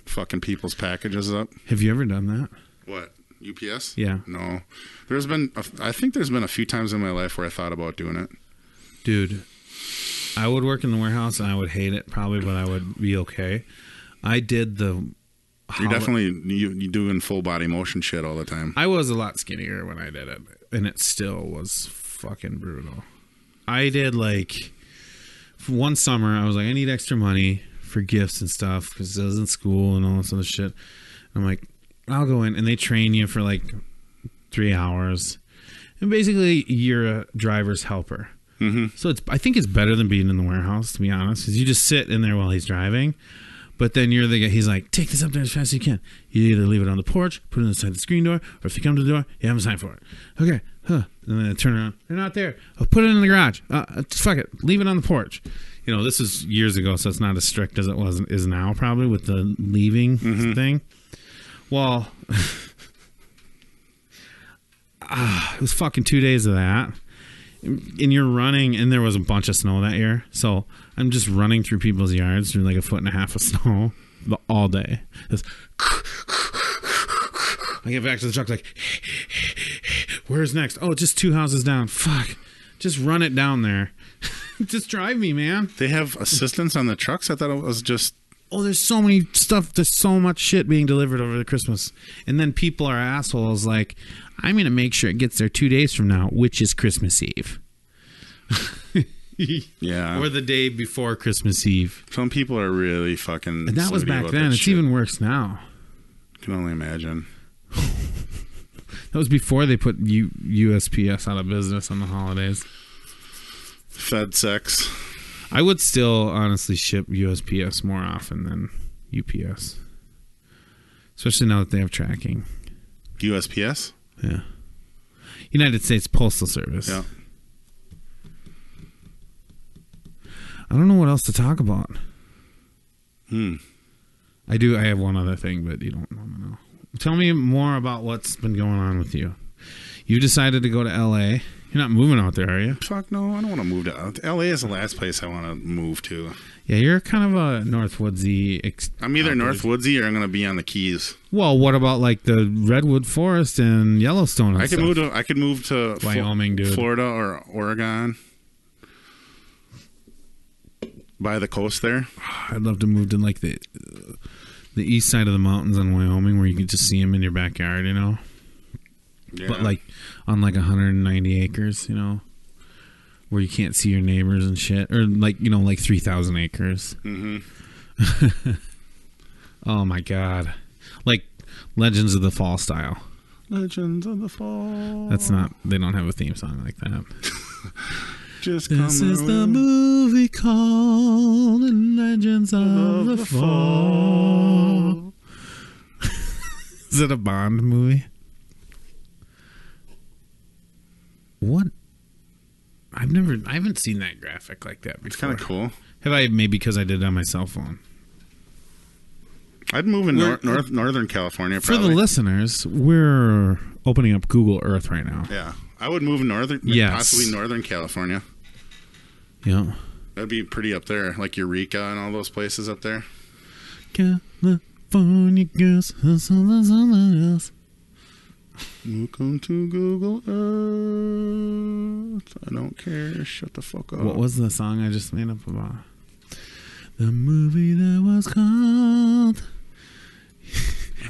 S3: fucking people's packages up.
S2: Have you ever done that?
S3: What? UPS?
S2: Yeah.
S3: No. I think there's been a few times in my life where I thought about doing it.
S2: Dude, I would work in the warehouse and I would hate it probably, but I would be okay. I did the...
S3: You're definitely you doing full body motion shit all the time.
S2: I was a lot skinnier when I did it, and it still was fucking brutal. I did like... One summer, I was like, I need extra money for gifts and stuff because I was in school and all this other shit. I'm like, I'll go in, and they train you for like 3 hours. And basically, you're a driver's helper.
S3: Mm-hmm.
S2: So I think it's better than being in the warehouse, to be honest, because you just sit in there while he's driving. But then you're the guy, he's like, take this up there as fast as you can. You either leave it on the porch, put it inside the screen door, or if you come to the door, you have a sign for it. Okay, and then I turn around, they're not there. I'll put it in the garage. Fuck it, leave it on the porch. You know, this is years ago, so it's not as strict as it is now, probably, with the leaving thing. Well, it was fucking 2 days of that. And you're running, and there was a bunch of snow that year. So I'm just running through people's yards through like 1.5 feet of snow all day. Just, I get back to the truck like, where's next? Oh, just 2 houses down. Fuck. Just run it down there. Just drive me, man.
S3: They have assistants on the trucks? I thought it was just...
S2: Oh, there's so many stuff. There's so much shit being delivered over the Christmas. And then people are assholes like, I'm going to make sure it gets there 2 days from now, which is Christmas Eve.
S3: Yeah.
S2: Or the day before Christmas Eve.
S3: Some people are really fucking...
S2: And that was back then. It's
S3: shit.
S2: even worse now.
S3: I can only imagine.
S2: That was before they put USPS out of business on the holidays.
S3: Fed sex.
S2: I would still honestly ship USPS more often than UPS. Especially now that they have tracking.
S3: USPS?
S2: Yeah. United States Postal Service.
S3: Yeah.
S2: I don't know what else to talk about.
S3: I
S2: have one other thing, but you don't want to know. Tell me more about what's been going on with you. You decided to go to LA. You're not moving out there, are you?
S3: Fuck no, I don't want to move to... LA is the last place I want to move to.
S2: Yeah, you're kind of a Northwoodsy...
S3: I'm either Northwoodsy or I'm going to be on the Keys.
S2: Well, what about like the Redwood Forest and Yellowstone and
S3: I could move to
S2: Wyoming, dude.
S3: Florida or Oregon. By the coast there.
S2: I'd love to move to like the east side of the mountains in Wyoming where you can just see them in your backyard, you know?
S3: Yeah.
S2: But like on like 190 acres, you know, where you can't see your neighbors and shit, or like, you know, like 3,000 acres.
S3: Mm-hmm.
S2: Oh my god, like Legends of the Fall style.
S3: Legends of the Fall.
S2: That's not. They don't have a theme song like that.
S3: Just
S2: this
S3: come
S2: is
S3: around.
S2: the movie called Legends of the Fall. Is it a Bond movie? What? I haven't seen that graphic like that before.
S3: It's kind of cool.
S2: Have I? Maybe because I did it on my cell phone.
S3: I'd move in Northern California,
S2: For
S3: probably.
S2: the listeners, we're opening up Google Earth right now.
S3: Yeah. I would move in possibly Northern California.
S2: Yeah.
S3: That'd be pretty up there, like Eureka and all those places up there.
S2: California girls.
S3: Welcome to Google Earth. I don't care. Shut the fuck up.
S2: What was the song I just made up about? The movie that was called...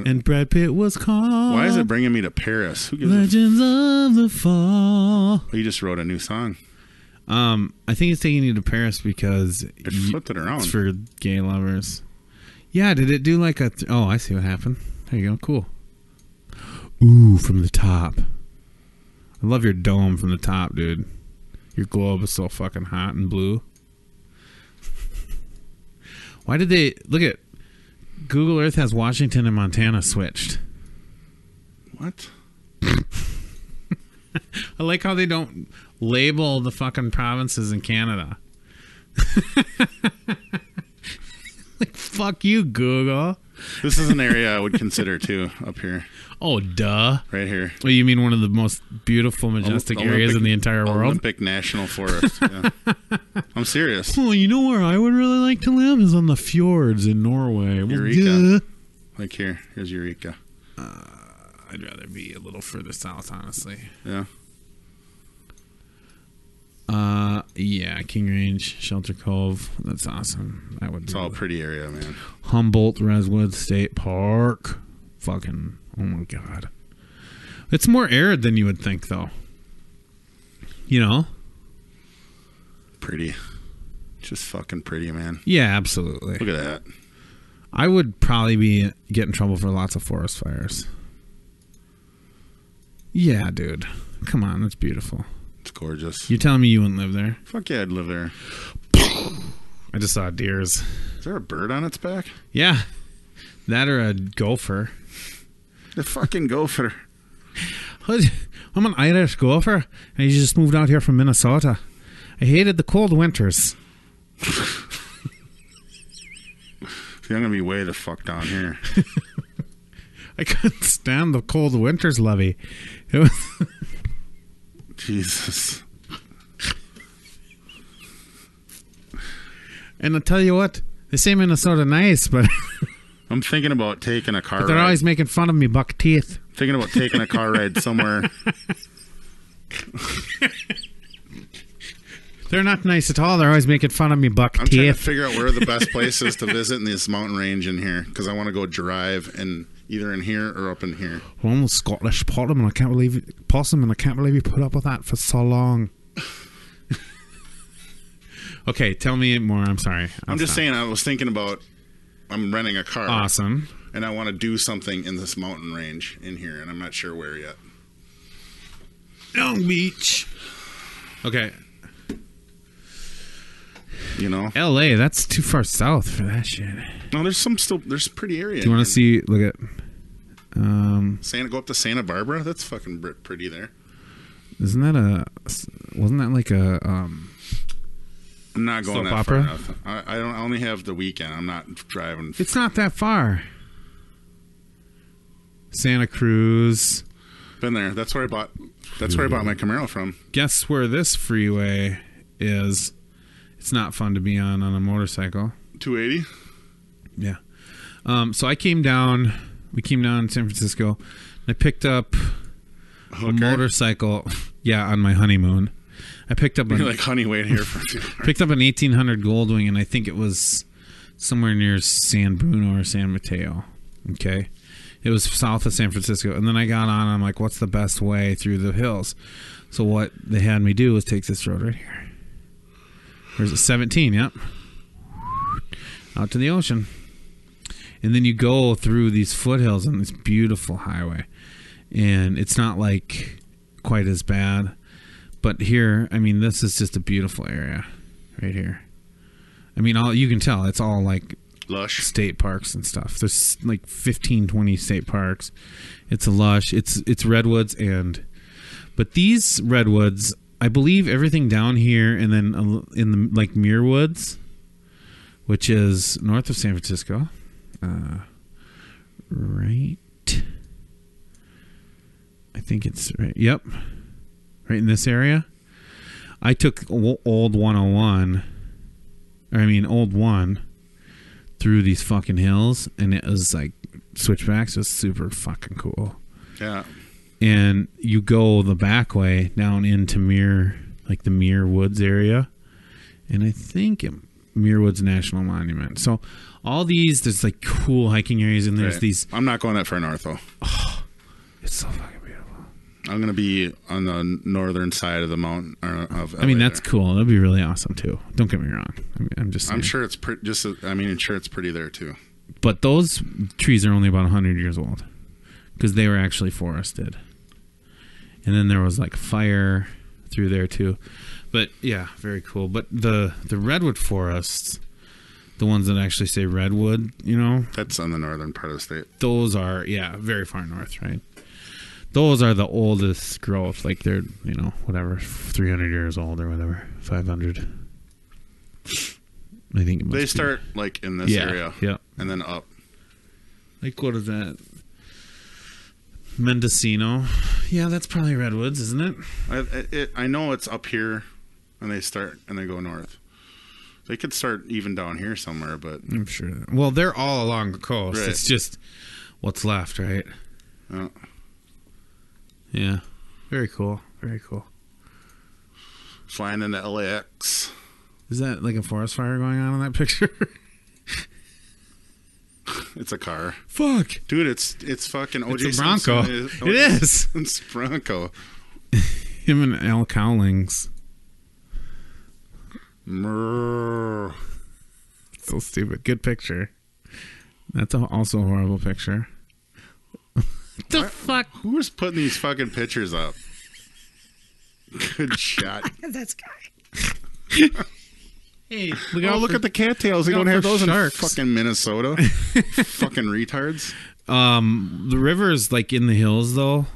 S2: And Brad Pitt was called...
S3: Why is it bringing me to Paris? Who gives
S2: Legends of the Fall.
S3: You just wrote a new song.
S2: I think it's taking you to Paris because...
S3: It flipped it around.
S2: It's for gay lovers. Yeah, did it do like a... Oh, I see what happened. There you go. Cool. Ooh, from the top. I love your dome from the top, dude. Your globe is so fucking hot and blue. Why did they... Look at... Google Earth has Washington and Montana switched.
S3: What?
S2: I like how they don't label the fucking provinces in Canada. Like, fuck you, Google.
S3: This is an area I would consider too up here,
S2: Oh, duh.
S3: right here.
S2: Well, you mean one of the most beautiful, majestic areas in the entire world?
S3: Olympic National Forest. Yeah. I'm serious.
S2: Well, you know where I would really like to live is on the fjords in Norway. Well,
S3: Eureka.
S2: duh.
S3: Like here. Here's Eureka.
S2: I'd rather be a little further south, honestly.
S3: Yeah.
S2: Yeah, King Range, Shelter Cove. That's awesome. That would
S3: It's
S2: be
S3: all a pretty area, man.
S2: Humboldt Redwood State Park. Fucking, oh my God. It's more arid than you would think, though. You know?
S3: Pretty. Just fucking pretty, man.
S2: Yeah, absolutely.
S3: Look at that.
S2: I would probably get in trouble for lots of forest fires. Yeah, dude. Come on, that's beautiful.
S3: It's gorgeous.
S2: You're telling me you wouldn't live there?
S3: Fuck yeah, I'd live there.
S2: I just saw deers.
S3: Is there a bird on its back?
S2: Yeah. That or a gopher.
S3: The fucking gopher.
S2: I'm an Irish gopher, and I just moved out here from Minnesota. I hated the cold winters.
S3: See, I'm gonna be way the fuck down here.
S2: I couldn't stand the cold winters, Lovey. It was
S3: Jesus.
S2: and I tell you what, they say Minnesota nice, but
S3: I'm thinking about taking a car
S2: they're
S3: ride.
S2: always making fun of me buck teeth.
S3: Thinking about taking a car ride somewhere.
S2: They're not nice at all. They're always making fun of me buck
S3: I'm trying to
S2: teeth.
S3: figure out where the best place is to visit in this mountain range in here, because I want to go drive and either in here or up in here.
S2: Well, I'm a Scottish possum, and I can't believe you put up with that for so long. Okay, tell me more. I'm sorry.
S3: I'm just saying, I was thinking about, I'm renting a car.
S2: Awesome.
S3: And I want to do something in this mountain range in here, and I'm not sure where yet.
S2: Long Beach. Okay.
S3: You know?
S2: L.A., that's too far south for that shit.
S3: No, there's pretty area.
S2: Do you want to see, look at,
S3: go up to Santa Barbara? That's fucking pretty there.
S2: wasn't that like a,
S3: I'm not going
S2: soap
S3: that
S2: opera?
S3: far enough. I only have the weekend. I'm not driving.
S2: It's not that far. Santa Cruz.
S3: Been there. That's where I bought my Camaro from.
S2: Guess where this freeway is? It's not fun to be on a motorcycle.
S3: 280.
S2: Yeah. So we came down in San Francisco, and I picked up a motorcycle. Yeah, on my honeymoon. I picked up
S3: You're like, honey, wait here for a few hours.
S2: picked up an 1800 Goldwing, and I think it was somewhere near San Bruno or San Mateo. Okay. It was south of San Francisco. And then I got on, and I'm like, what's the best way through the hills? So what they had me do was take this road right here. Where's it? 17, yep. Out to the ocean. And then you go through these foothills on this beautiful highway. And it's not like quite as bad. But here, I mean, this is just a beautiful area right here. I mean, you can tell it's all like
S3: lush
S2: state parks and stuff. There's like 15, 20 state parks. It's a lush. It's redwoods but these redwoods, I believe everything down here and then in the like Muir Woods, which is north of San Francisco, right? I think it's right. Yep. Right in this area. I took old 101, old 1 through these fucking hills, and it was like switchbacks. It was super fucking cool.
S3: Yeah.
S2: And you go the back way down into the Muir Woods area, and I think Muir Woods National Monument. So all these, there's like cool hiking areas, and there's these.
S3: I'm not going that far north though.
S2: Oh, it's so fucking beautiful.
S3: I'm gonna be on the northern side of the mountain. Of LA
S2: that's
S3: there.
S2: cool. That'd be really awesome too. Don't get me wrong. I'm just saying.
S3: I'm sure it's sure it's pretty there too.
S2: But those trees are only about 100 years old because they were actually forested. And then there was like fire through there too. But yeah, very cool. But the redwood forests, the ones that actually say redwood,
S3: that's on the northern part of the state.
S2: Those are very far north, right? Those are the oldest growth. Like they're 300 years old or whatever, 500. I think it must
S3: They
S2: be.
S3: start like in this area,
S2: yeah,
S3: and then up.
S2: Like, what is that? Mendocino. Yeah, that's probably redwoods, isn't it?
S3: I know it's up here, and they go north. They could start even down here somewhere, but
S2: I'm sure. Well, they're all along the coast.
S3: Right.
S2: It's just what's left, right? Yeah. Very cool. Very cool.
S3: Flying into LAX.
S2: Is that like a forest fire going on in that picture?
S3: It's a car.
S2: Fuck.
S3: Dude, it's fucking OJ
S2: It's a Bronco.
S3: Simpson.
S2: It is.
S3: It's Bronco.
S2: Him and Al Cowlings.
S3: Mrrr.
S2: So stupid. Good picture. That's also a horrible picture. The fuck?
S3: Who's putting these fucking pictures up? Good shot.
S8: This guy.
S2: Hey,
S3: Look at the cattails. They
S2: look
S3: don't
S2: out
S3: have
S2: for
S3: those
S2: sharks.
S3: in fucking Minnesota. Fucking retards.
S2: The rivers, like in the hills, though,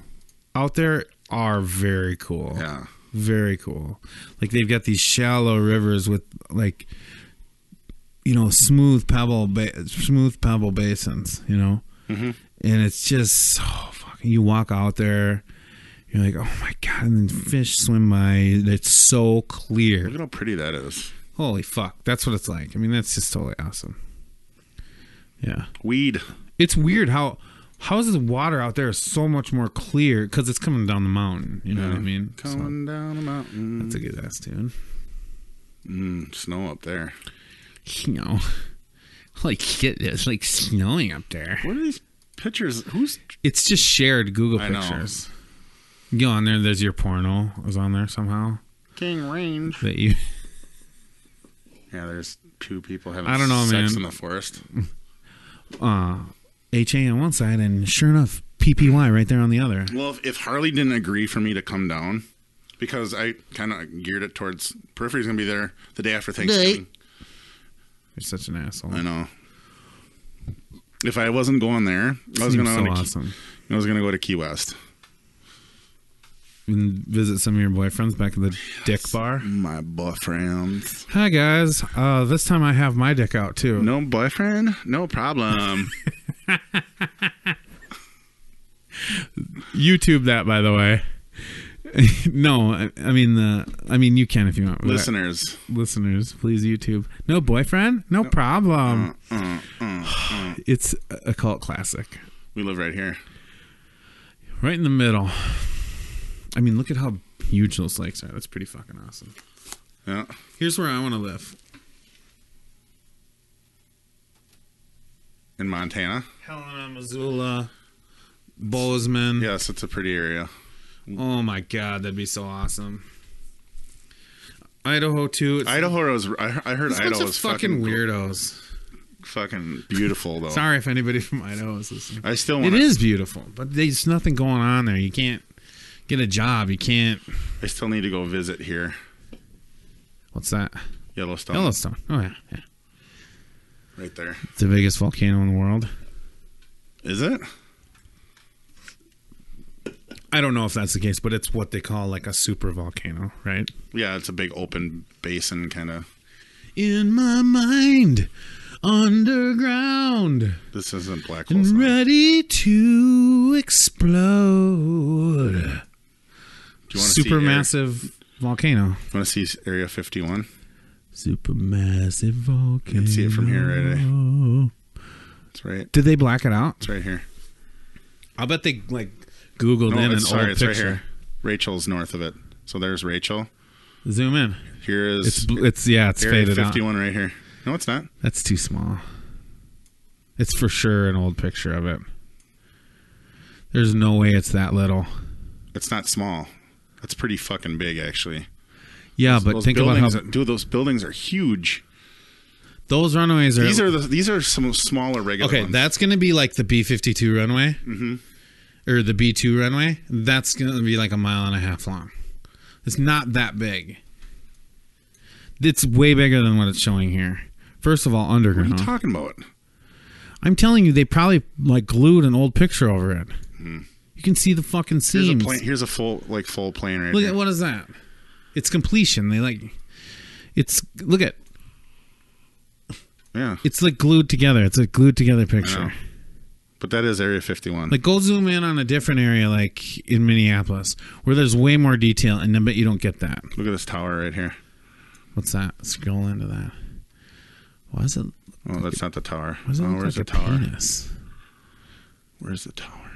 S2: out there are very cool.
S3: Yeah.
S2: Very cool. Like they've got these shallow rivers with like, you know, smooth pebble basins. You know,
S3: Mm-hmm.
S2: and it's just so fucking. You walk out there, you're like, oh my god, and then fish swim by. It's so clear.
S3: Look at how pretty that is.
S2: Holy fuck, that's what it's like. I mean, that's just totally awesome. Yeah.
S3: Weed.
S2: It's weird how is the water out there so much more clear because it's coming down the mountain. You know what I mean?
S3: Coming down a mountain.
S2: That's a good ass tune.
S3: Snow up there.
S2: You know, like shit, it's like snowing up there.
S3: What are these pictures?
S2: It's just shared Google
S3: I know.
S2: pictures. You go on there. There's your porno. It was on there somehow.
S3: King Range.
S2: That you.
S3: Yeah, there's two people having
S2: I don't know,
S3: sex
S2: man.
S3: in the forest.
S2: HA on one side and sure enough PPY right there on the other.
S3: Well, if Harley didn't agree for me to come down, because I kind of geared it towards Periphery's going to be there the day after Thanksgiving.
S2: You're such an asshole.
S3: I know. If I wasn't going there, I was going to
S2: awesome.
S3: I was going to go to Key West.
S2: And visit some of your boyfriends back at the dick bar.
S3: My boyfriends.
S2: Hi guys. This time I have my dick out too.
S3: No boyfriend? No problem.
S2: YouTube that, by the way. No, I mean you can if you want.
S3: Listeners,
S2: please YouTube. No boyfriend? No problem. It's a cult classic.
S3: we live right here.
S2: Right in the middle. I mean, look at how huge those lakes are. That's pretty fucking awesome.
S3: Yeah.
S2: Here's where I want to live.
S3: In Montana?
S2: Helena, Missoula, Bozeman.
S3: Yes, it's a pretty area.
S2: Oh my god, that'd be so awesome. Idaho too.
S3: Idaho was. I heard
S2: It's a bunch
S3: Idaho
S2: of
S3: was
S2: fucking weirdos.
S3: Fucking beautiful though.
S2: Sorry if anybody from Idaho is listening.
S3: I still
S2: It
S3: want.
S2: is beautiful, but there's nothing going on there. You can't get a job. You can't.
S3: I still need to go visit here.
S2: What's that?
S3: Yellowstone.
S2: Yellowstone. Oh yeah.
S3: Right there.
S2: It's the biggest volcano in the world.
S3: Is it?
S2: I don't know if that's the case, but it's what they call like a super volcano, right?
S3: Yeah, it's a big open basin kind of.
S2: In my mind, underground,
S3: This isn't Blackwell.
S2: and
S3: Song.
S2: ready to explode.
S3: Do you want to
S2: Supermassive volcano.
S3: Want to see Area 51?
S2: Supermassive volcano.
S3: You can see it from here, right? It's right.
S2: Did they black it out?
S3: It's right here.
S2: I'll bet they like Googled in an
S3: it's
S2: old
S3: right
S2: picture.
S3: here. Rachel's north of it. So there's Rachel.
S2: Zoom in.
S3: Here is
S2: It's
S3: Area
S2: faded out.
S3: 51 right here. No, it's not.
S2: That's too small. It's for sure an old picture of it. There's no way it's that little.
S3: It's not small. That's pretty fucking big, actually.
S2: Yeah, but
S3: Those
S2: think about how
S3: buildings, dude, those buildings are huge.
S2: those runways are.
S3: These are some smaller regular
S2: Okay,
S3: ones.
S2: that's going to be like the B-52 runway. Mm-hmm. Or the B-2 runway. That's going to be like 1.5 miles long. It's not that big. It's way bigger than what it's showing here. First of all,
S3: What are
S2: underground.
S3: you talking about?
S2: I'm telling you, they probably like glued an old picture over it. You can see the fucking seams.
S3: Here's a full plane right
S2: Look
S3: here.
S2: at what is that? It's completion. They like. It's look at.
S3: Yeah.
S2: It's like glued together. It's a glued together
S3: I know.
S2: picture.
S3: But that is Area 51.
S2: Like, go zoom in on a different area, like in Minneapolis, where there's way more detail, and I bet you don't get that.
S3: Look at this tower right here.
S2: What's that? Scroll into that. Why is it?
S3: Oh, that's not the tower.
S2: Why does it
S3: Oh,
S2: look
S3: where's
S2: like
S3: the
S2: a
S3: tower?
S2: penis?
S3: Where's the tower?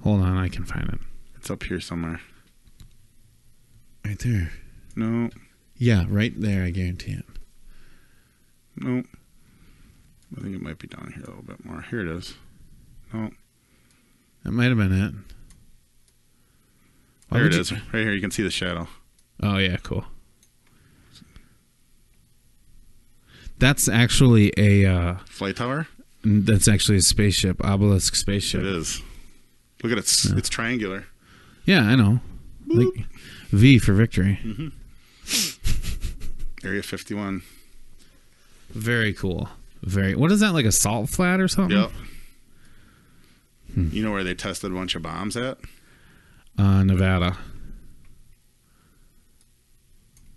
S2: Hold on, I can find it.
S3: It's up here somewhere.
S2: Right there.
S3: No.
S2: Yeah, right there. I guarantee it.
S3: No. I think it might be down here a little bit more. Here it is. No.
S2: That might have been it. Why
S3: There it
S2: would
S3: is. Right here. You can see the shadow.
S2: Oh yeah, cool. That's actually a.
S3: Flight tower?
S2: That's actually a spaceship, obelisk spaceship.
S3: It is. Look at it. It's triangular.
S2: Yeah, I know. Like V for victory.
S3: Area 51.
S2: Very cool. Very. What is that? Like a salt flat or something?
S3: Yep. You know where they tested a bunch of bombs at?
S2: Nevada.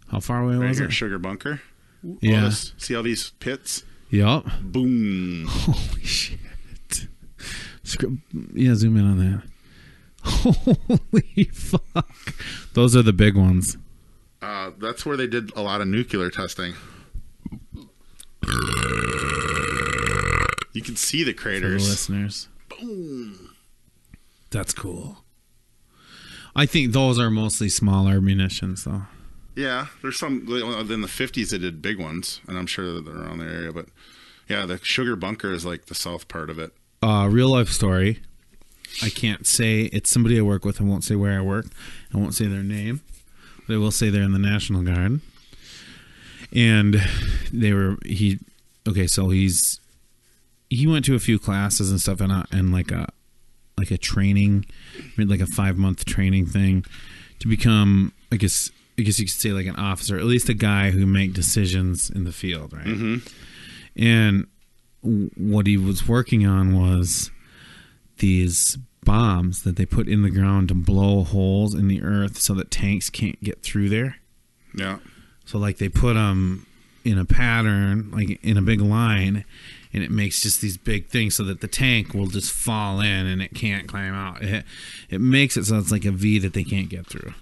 S2: How far away
S3: Right
S2: was
S3: here,
S2: it?
S3: Sugar Bunker.
S2: Yeah.
S3: See all these pits?
S2: Yup.
S3: Boom.
S2: Holy shit. Yeah, zoom in on that. Holy fuck. Those are the big ones.
S3: That's where they did a lot of nuclear testing. You can see the
S2: For the
S3: craters.
S2: listeners.
S3: Boom.
S2: That's cool. I think those are mostly smaller munitions, though.
S3: Yeah, there's some in the 50s they did big ones, and I'm sure that they're around the area. But yeah, the Sugar Bunker is like the south part of it.
S2: Real life story. I can't say it's somebody I work with. I won't say where I work. I won't say their name. But I will say they're in the National Guard. And he went to a few classes and stuff and like a training, like a 5-month training thing to become, I guess you could say like an officer, at least a guy who make decisions in the field, right? Mm-hmm. And what he was working on was these bombs that they put in the ground to blow holes in the earth so that tanks can't get through there.
S3: Yeah.
S2: So like they put them in a pattern, like in a big line, and it makes just these big things so that the tank will just fall in and it can't climb out. It makes it so it's like a V that they can't get through,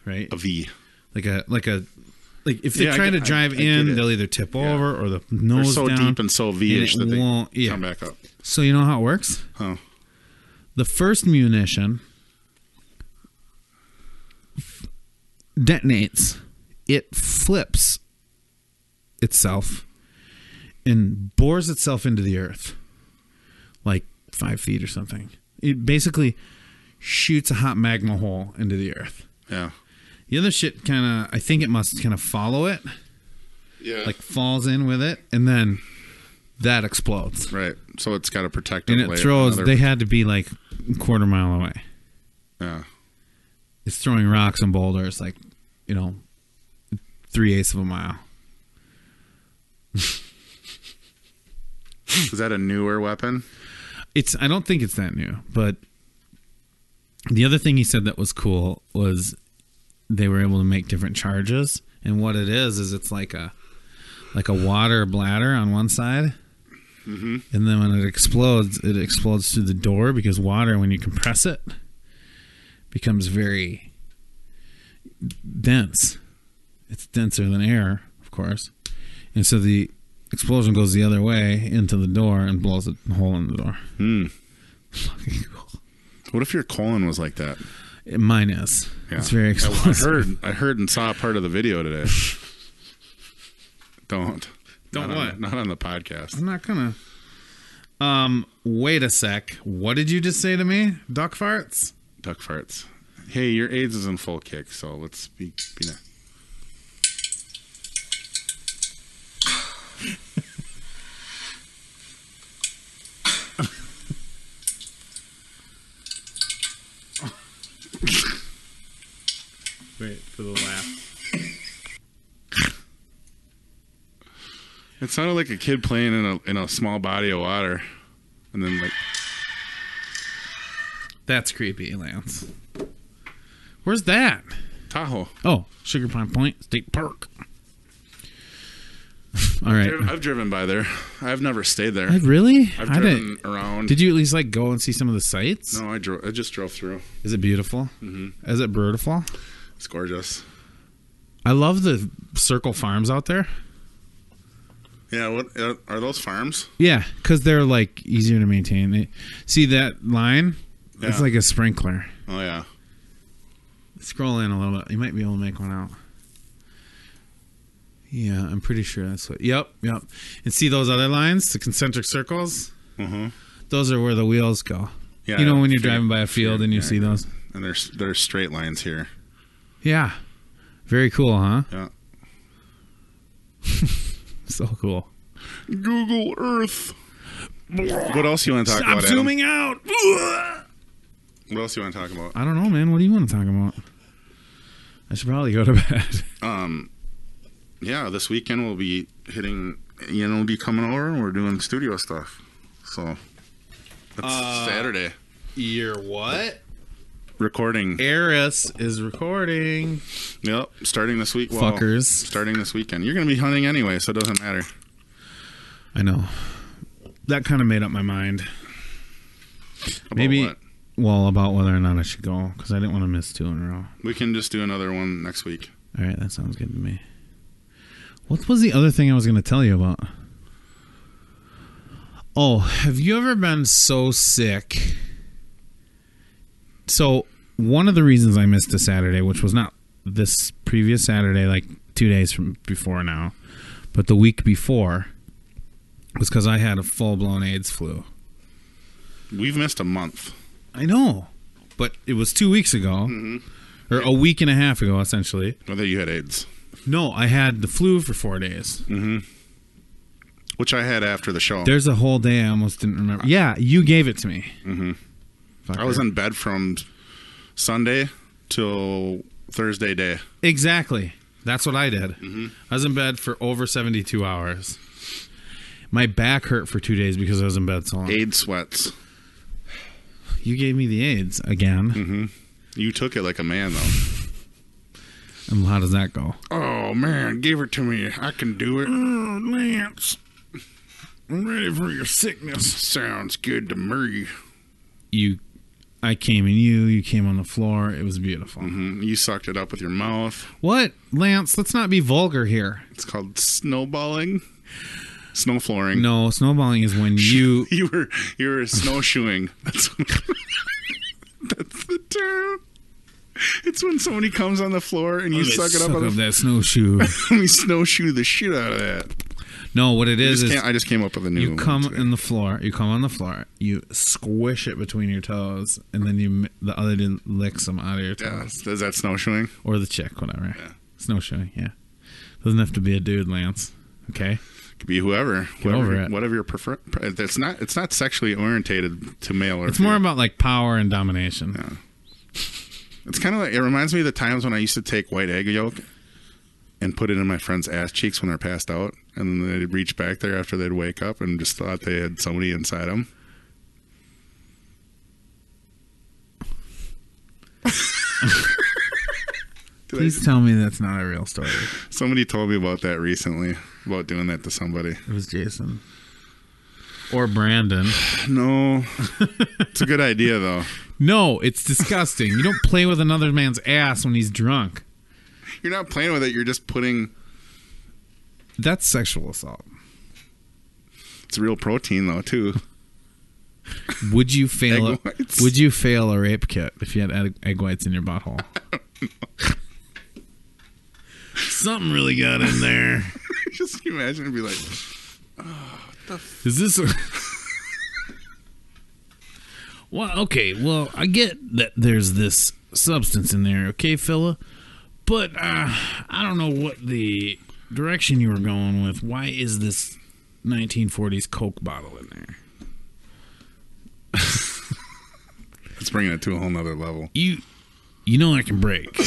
S2: right?
S3: A V.
S2: Like if they're
S3: Yeah,
S2: trying to drive
S3: I get
S2: in,
S3: it.
S2: they'll either tip
S3: Yeah.
S2: over or the
S3: They're
S2: nose
S3: so
S2: down,
S3: deep and so V-ish
S2: and
S3: that
S2: it
S3: they
S2: won't- yeah.
S3: come back up.
S2: So you know how it works?
S3: Huh.
S2: The first munition detonates. It flips itself and bores itself into the earth like 5 feet or something. It basically shoots a hot magma hole into the earth.
S3: Yeah.
S2: The other shit kind of, I think it must kind of follow it,
S3: Yeah.
S2: like falls in with it, and then that explodes.
S3: Right. So it's got a protective
S2: And it
S3: layer.
S2: throws,
S3: Another-
S2: they had to be like a quarter mile away.
S3: Yeah.
S2: It's throwing rocks and boulders like, 3/8 of a mile.
S3: Is that a newer weapon?
S2: I don't think it's that new, but the other thing he said that was cool was they were able to make different charges, and what it is it's like a water bladder on one side, and then when it explodes through the door, because water, when you compress it, becomes very dense. It's denser than air, of course, and so the explosion goes the other way into the door and blows a hole in the door. Fucking cool.
S3: What if your colon was like that?
S2: Mine is.
S3: Yeah.
S2: It's very explosive.
S3: I heard and saw part of the video today. Don't
S2: Don't
S3: not
S2: what?
S3: On, not on the podcast.
S2: I'm not gonna. Wait a sec. What did you just say to me? Duck farts?
S3: Duck farts. Hey, your AIDS is in full kick, so let's be nice.
S2: Wait for the laugh.
S3: It sounded like a kid playing in a small body of water, and then like
S2: That's creepy, Lance. Where's that?
S3: Tahoe.
S2: Oh, Sugar Pine Point State Park. All right.
S3: I've driven by there. I've never stayed there.
S2: Really?
S3: I've
S2: I
S3: driven
S2: didn't.
S3: around.
S2: Did you at least like go and see some of the sights?
S3: No, I just drove through.
S2: Is it beautiful? Mm-hmm. Is it beautiful?
S3: It's gorgeous.
S2: I love the circle farms out there.
S3: Yeah, what are those farms?
S2: Yeah, because they're like easier to maintain. See that line?
S3: Yeah.
S2: It's like a sprinkler.
S3: Oh yeah.
S2: Scroll in a little bit. You might be able to make one out. Yeah, I'm pretty sure that's what. Yep. And see those other lines, the concentric circles?
S3: Mm-hmm.
S2: Those are where the wheels go.
S3: Yeah.
S2: You know when you're driving by a field and you see those?
S3: And there's straight lines here.
S2: Yeah. Very cool, huh?
S3: Yeah.
S2: So cool.
S3: Google Earth. What else you want to talk about, Adam?
S2: Zooming out.
S3: What else you want to talk about?
S2: I don't know, man. What do you want to talk about? I should probably go to bed.
S3: Yeah, this weekend we'll be hitting. We'll be coming over and we're doing studio stuff. So that's Saturday.
S2: You're what?
S3: Recording.
S2: Eris is recording.
S3: Yep, starting this week.
S2: Fuckers.
S3: Starting this weekend. You're going to be hunting anyway, so it doesn't matter.
S2: I know. That kind of made up my mind.
S3: About
S2: Maybe.
S3: What?
S2: Well, about whether or not I should go, because I didn't want to miss 2 in a row.
S3: We can just do another one next week.
S2: All right, that sounds good to me. What was the other thing I was going to tell you about? Oh, have you ever been so sick? So, one of the reasons I missed a Saturday, which was not this previous Saturday, like 2 days from before now, but the week before, was because I had a full-blown AIDS flu.
S3: We've missed a month.
S2: I know, but it was 2 weeks ago, or a week and a half ago, essentially.
S3: Whether you had AIDS.
S2: No, I had the flu for 4 days.
S3: Mm-hmm. Which I had after the show.
S2: There's a whole day I almost didn't remember. Yeah, you gave it to me.
S3: Mm-hmm. I was in bed from Sunday till Thursday day.
S2: Exactly. That's what I did.
S3: Mm-hmm.
S2: I was in bed for over 72 hours. My back hurt for 2 days because I was in bed so long.
S3: AIDS sweats.
S2: You gave me the AIDS again.
S3: Mm-hmm. You took it like a man, though.
S2: And how does that go?
S3: Oh, man, give it to me. I can do it.
S2: Oh, Lance. I'm ready for your sickness.
S3: Sounds good to me.
S2: I came in you came on the floor. It was beautiful.
S3: Mm-hmm. You sucked it up with your mouth.
S2: What? Lance, let's not be vulgar here.
S3: It's called snowballing. Snow flooring.
S2: No, snowballing is when you...
S3: you were snowshoeing. That's the term. It's when somebody comes on the floor and you suck it up on
S2: that snowshoe.
S3: We snowshoe the shit out of that.
S2: No, what it is
S3: I just came up with a new
S2: you
S3: one
S2: come
S3: today.
S2: in the floor. You come on the floor. You squish it between your toes, and then the other dude licks them out of your toes.
S3: Yeah. Is that snowshoeing?
S2: Or the chick, whatever.
S3: Yeah.
S2: Snowshoeing, yeah. Doesn't have to be a dude, Lance. Okay?
S3: Could be whoever.
S2: Get over it.
S3: Whatever your prefer. It's not sexually orientated to male or
S2: It's
S3: female.
S2: more about like power and domination.
S3: Yeah. It's kind of like, it reminds me of the times when I used to take white egg yolk and put it in my friend's ass cheeks when they're passed out, and then they'd reach back there after they'd wake up and just thought they had somebody inside them.
S2: Please tell me that's not a real story.
S3: Somebody told me about that recently, about doing that to somebody.
S2: It was Jason. Or Brandon.
S3: No. It's a good idea, though.
S2: No, it's disgusting. You don't play with another man's ass when he's drunk.
S3: You're not playing with it, you're just putting...
S2: That's sexual assault.
S3: It's real protein, though, too.
S2: Would you fail?
S3: Egg whites?
S2: Would you fail a rape kit if you had egg whites in your butthole? Something really got in there.
S3: Just imagine it'd be like,
S2: Is this a... Well, okay. Well, I get that there's this substance in there, okay, fella? But I don't know what the direction you were going with. Why is this 1940s Coke bottle in there?
S3: it's bringing it to a whole nother level.
S2: You know I can break.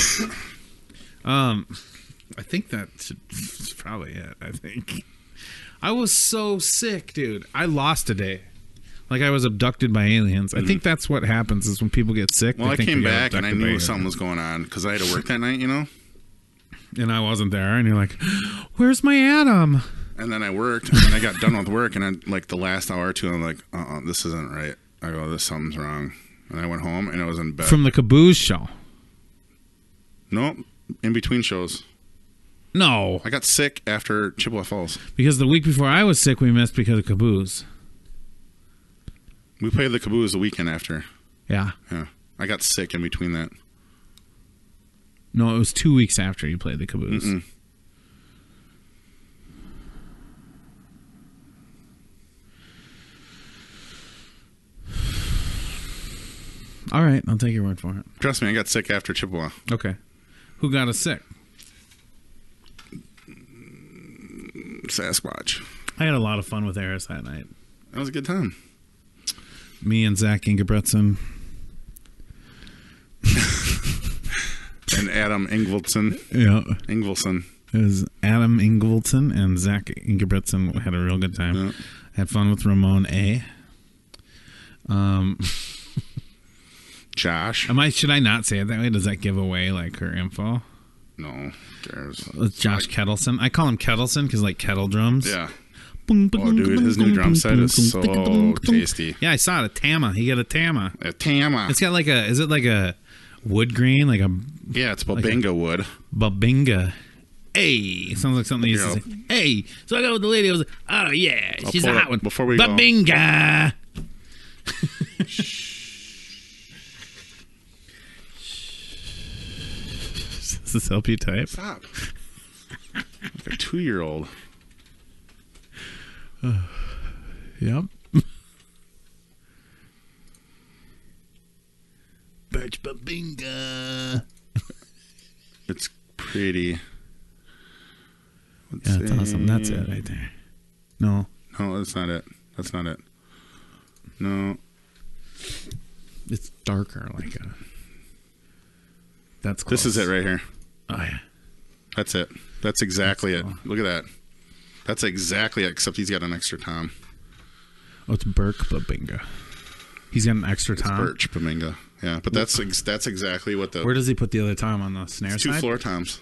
S2: I think that's probably it. I think I was so sick, dude. I lost a day, like I was abducted by aliens. I think that's what happens is when people get sick.
S3: Well,
S2: they
S3: I
S2: think
S3: came
S2: they got
S3: back and I
S2: abducted by
S3: knew something was going on because I had to work that night, you know.
S2: And I wasn't there, and you're like, "Where's my Adam?"
S3: And then I worked, and I got done with work, and I, like the last hour or two, I'm like, this isn't right. I go, something's wrong. And I went home, and I was in bed.
S2: From the Caboose show.
S3: No, in between shows.
S2: No.
S3: I got sick after Chippewa Falls.
S2: Because the week before I was sick, we missed because of Caboose.
S3: We played the Caboose the weekend after.
S2: Yeah.
S3: Yeah. I got sick in between that.
S2: No, it was 2 weeks after you played the Caboose.
S3: Mm-mm.
S2: All right, I'll take your word for it.
S3: Trust me, I got sick after Chippewa.
S2: Okay. Who got us sick?
S3: Sasquatch.
S2: I had a lot of fun with Eris that night.
S3: That was a good time.
S2: Me and Zach Ingebretson.
S3: And Adam Ingvelson.
S2: Yeah.
S3: Ingvelson.
S2: It was Adam Ingvelson and Zach Ingebretson had a real good time.
S3: Yeah.
S2: Had fun with Ramon A.
S3: Josh.
S2: Should I not say it that way? Does that give away like her info?
S3: No. There's...
S2: It's Josh Kettleson. I call him Kettleson because like kettle drums.
S3: Yeah. Oh, dude, his new drum set is so tasty.
S2: Yeah, I saw it. A Tama. He got a Tama.
S3: A Tama.
S2: It's got like a. Is it like a wood grain? Like a.
S3: Yeah, it's Babinga wood.
S2: Babinga. Hey, it sounds like something you used to say. Hey, so I got with the lady. I was like, oh yeah, she's a hot one.
S3: Before we go.
S2: Babinga. Does this help you type?
S3: Stop. Like a 2-year-old.
S2: Yep. Birch Babinga.
S3: It's pretty.
S2: Yeah, that's awesome. That's it right there. No.
S3: No, that's not it. That's not it. No.
S2: It's darker, like a. That's close.
S3: This is it right here.
S2: Oh, yeah.
S3: That's it. That's exactly it. Look at that. That's exactly it, except he's got an extra tom.
S2: Oh, it's Burke Babinga. He's got an extra tom.
S3: Birch Babinga. Yeah, but that's exactly what the.
S2: Where does he put the other tom on the snare
S3: Two
S2: side?
S3: floor toms.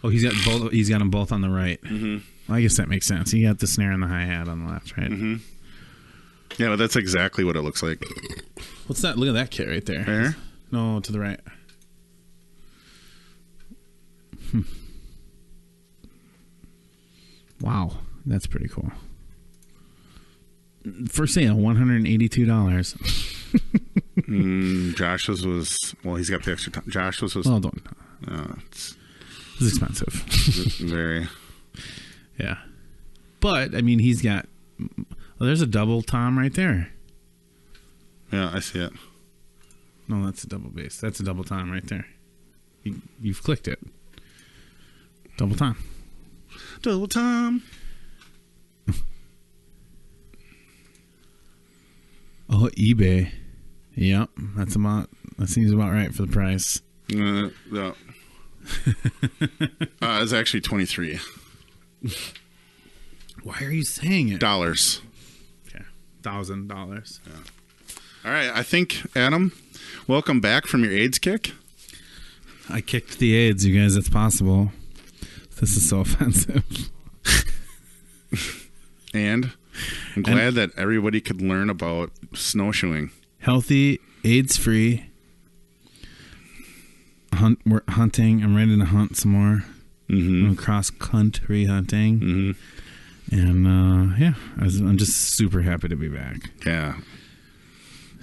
S2: Oh, he's got both. He's got them both on the right.
S3: Mm-hmm.
S2: Well, I guess that makes sense. He got the snare and the hi-hat on the left, right?
S3: Mm-hmm. Yeah, but that's exactly what it looks like.
S2: What's that? Look at that kit right there.
S3: Right here?
S2: No, to the right. Wow, that's pretty cool. For sale, $182.
S3: Josh's was he's got the extra time. Josh's was
S2: Well, don't.
S3: it's
S2: It's expensive.
S3: very.
S2: Yeah, but I mean, he's got. Oh, there's a double tom right there.
S3: Yeah, I see it.
S2: No, that's a double bass. That's a double tom right there. You've clicked it. Double tom.
S3: Double tom.
S2: Oh, eBay. Yep, that seems about right for the price.
S3: No. It's actually 23
S2: Why are you saying it?
S3: dollars.
S2: Okay, $1,000.
S3: Yeah. All right, I think Adam, welcome back from your AIDS kick.
S2: I kicked the AIDS, you guys. It's possible. This is so offensive.
S3: And I'm glad that everybody could learn about snowshoeing.
S2: Healthy, AIDS-free. We're hunting. I'm ready to hunt some more.
S3: Mm-hmm.
S2: Cross-country hunting.
S3: Mm-hmm.
S2: And, yeah, I'm just super happy to be back.
S3: Yeah.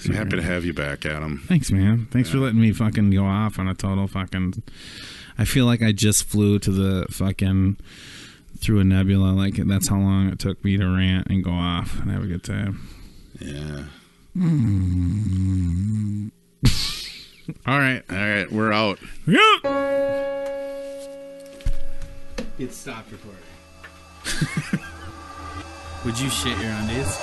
S3: I'm happy to have you back, Adam.
S2: Thanks, man. Thanks for letting me fucking go off on a total fucking... I feel like I just flew to the fucking... through a nebula. Like, that's how long it took me to rant and go off and have a good time.
S3: Yeah.
S2: All right.
S3: All right, we're out.
S2: Yep. It stopped recording. Would you shit your undies?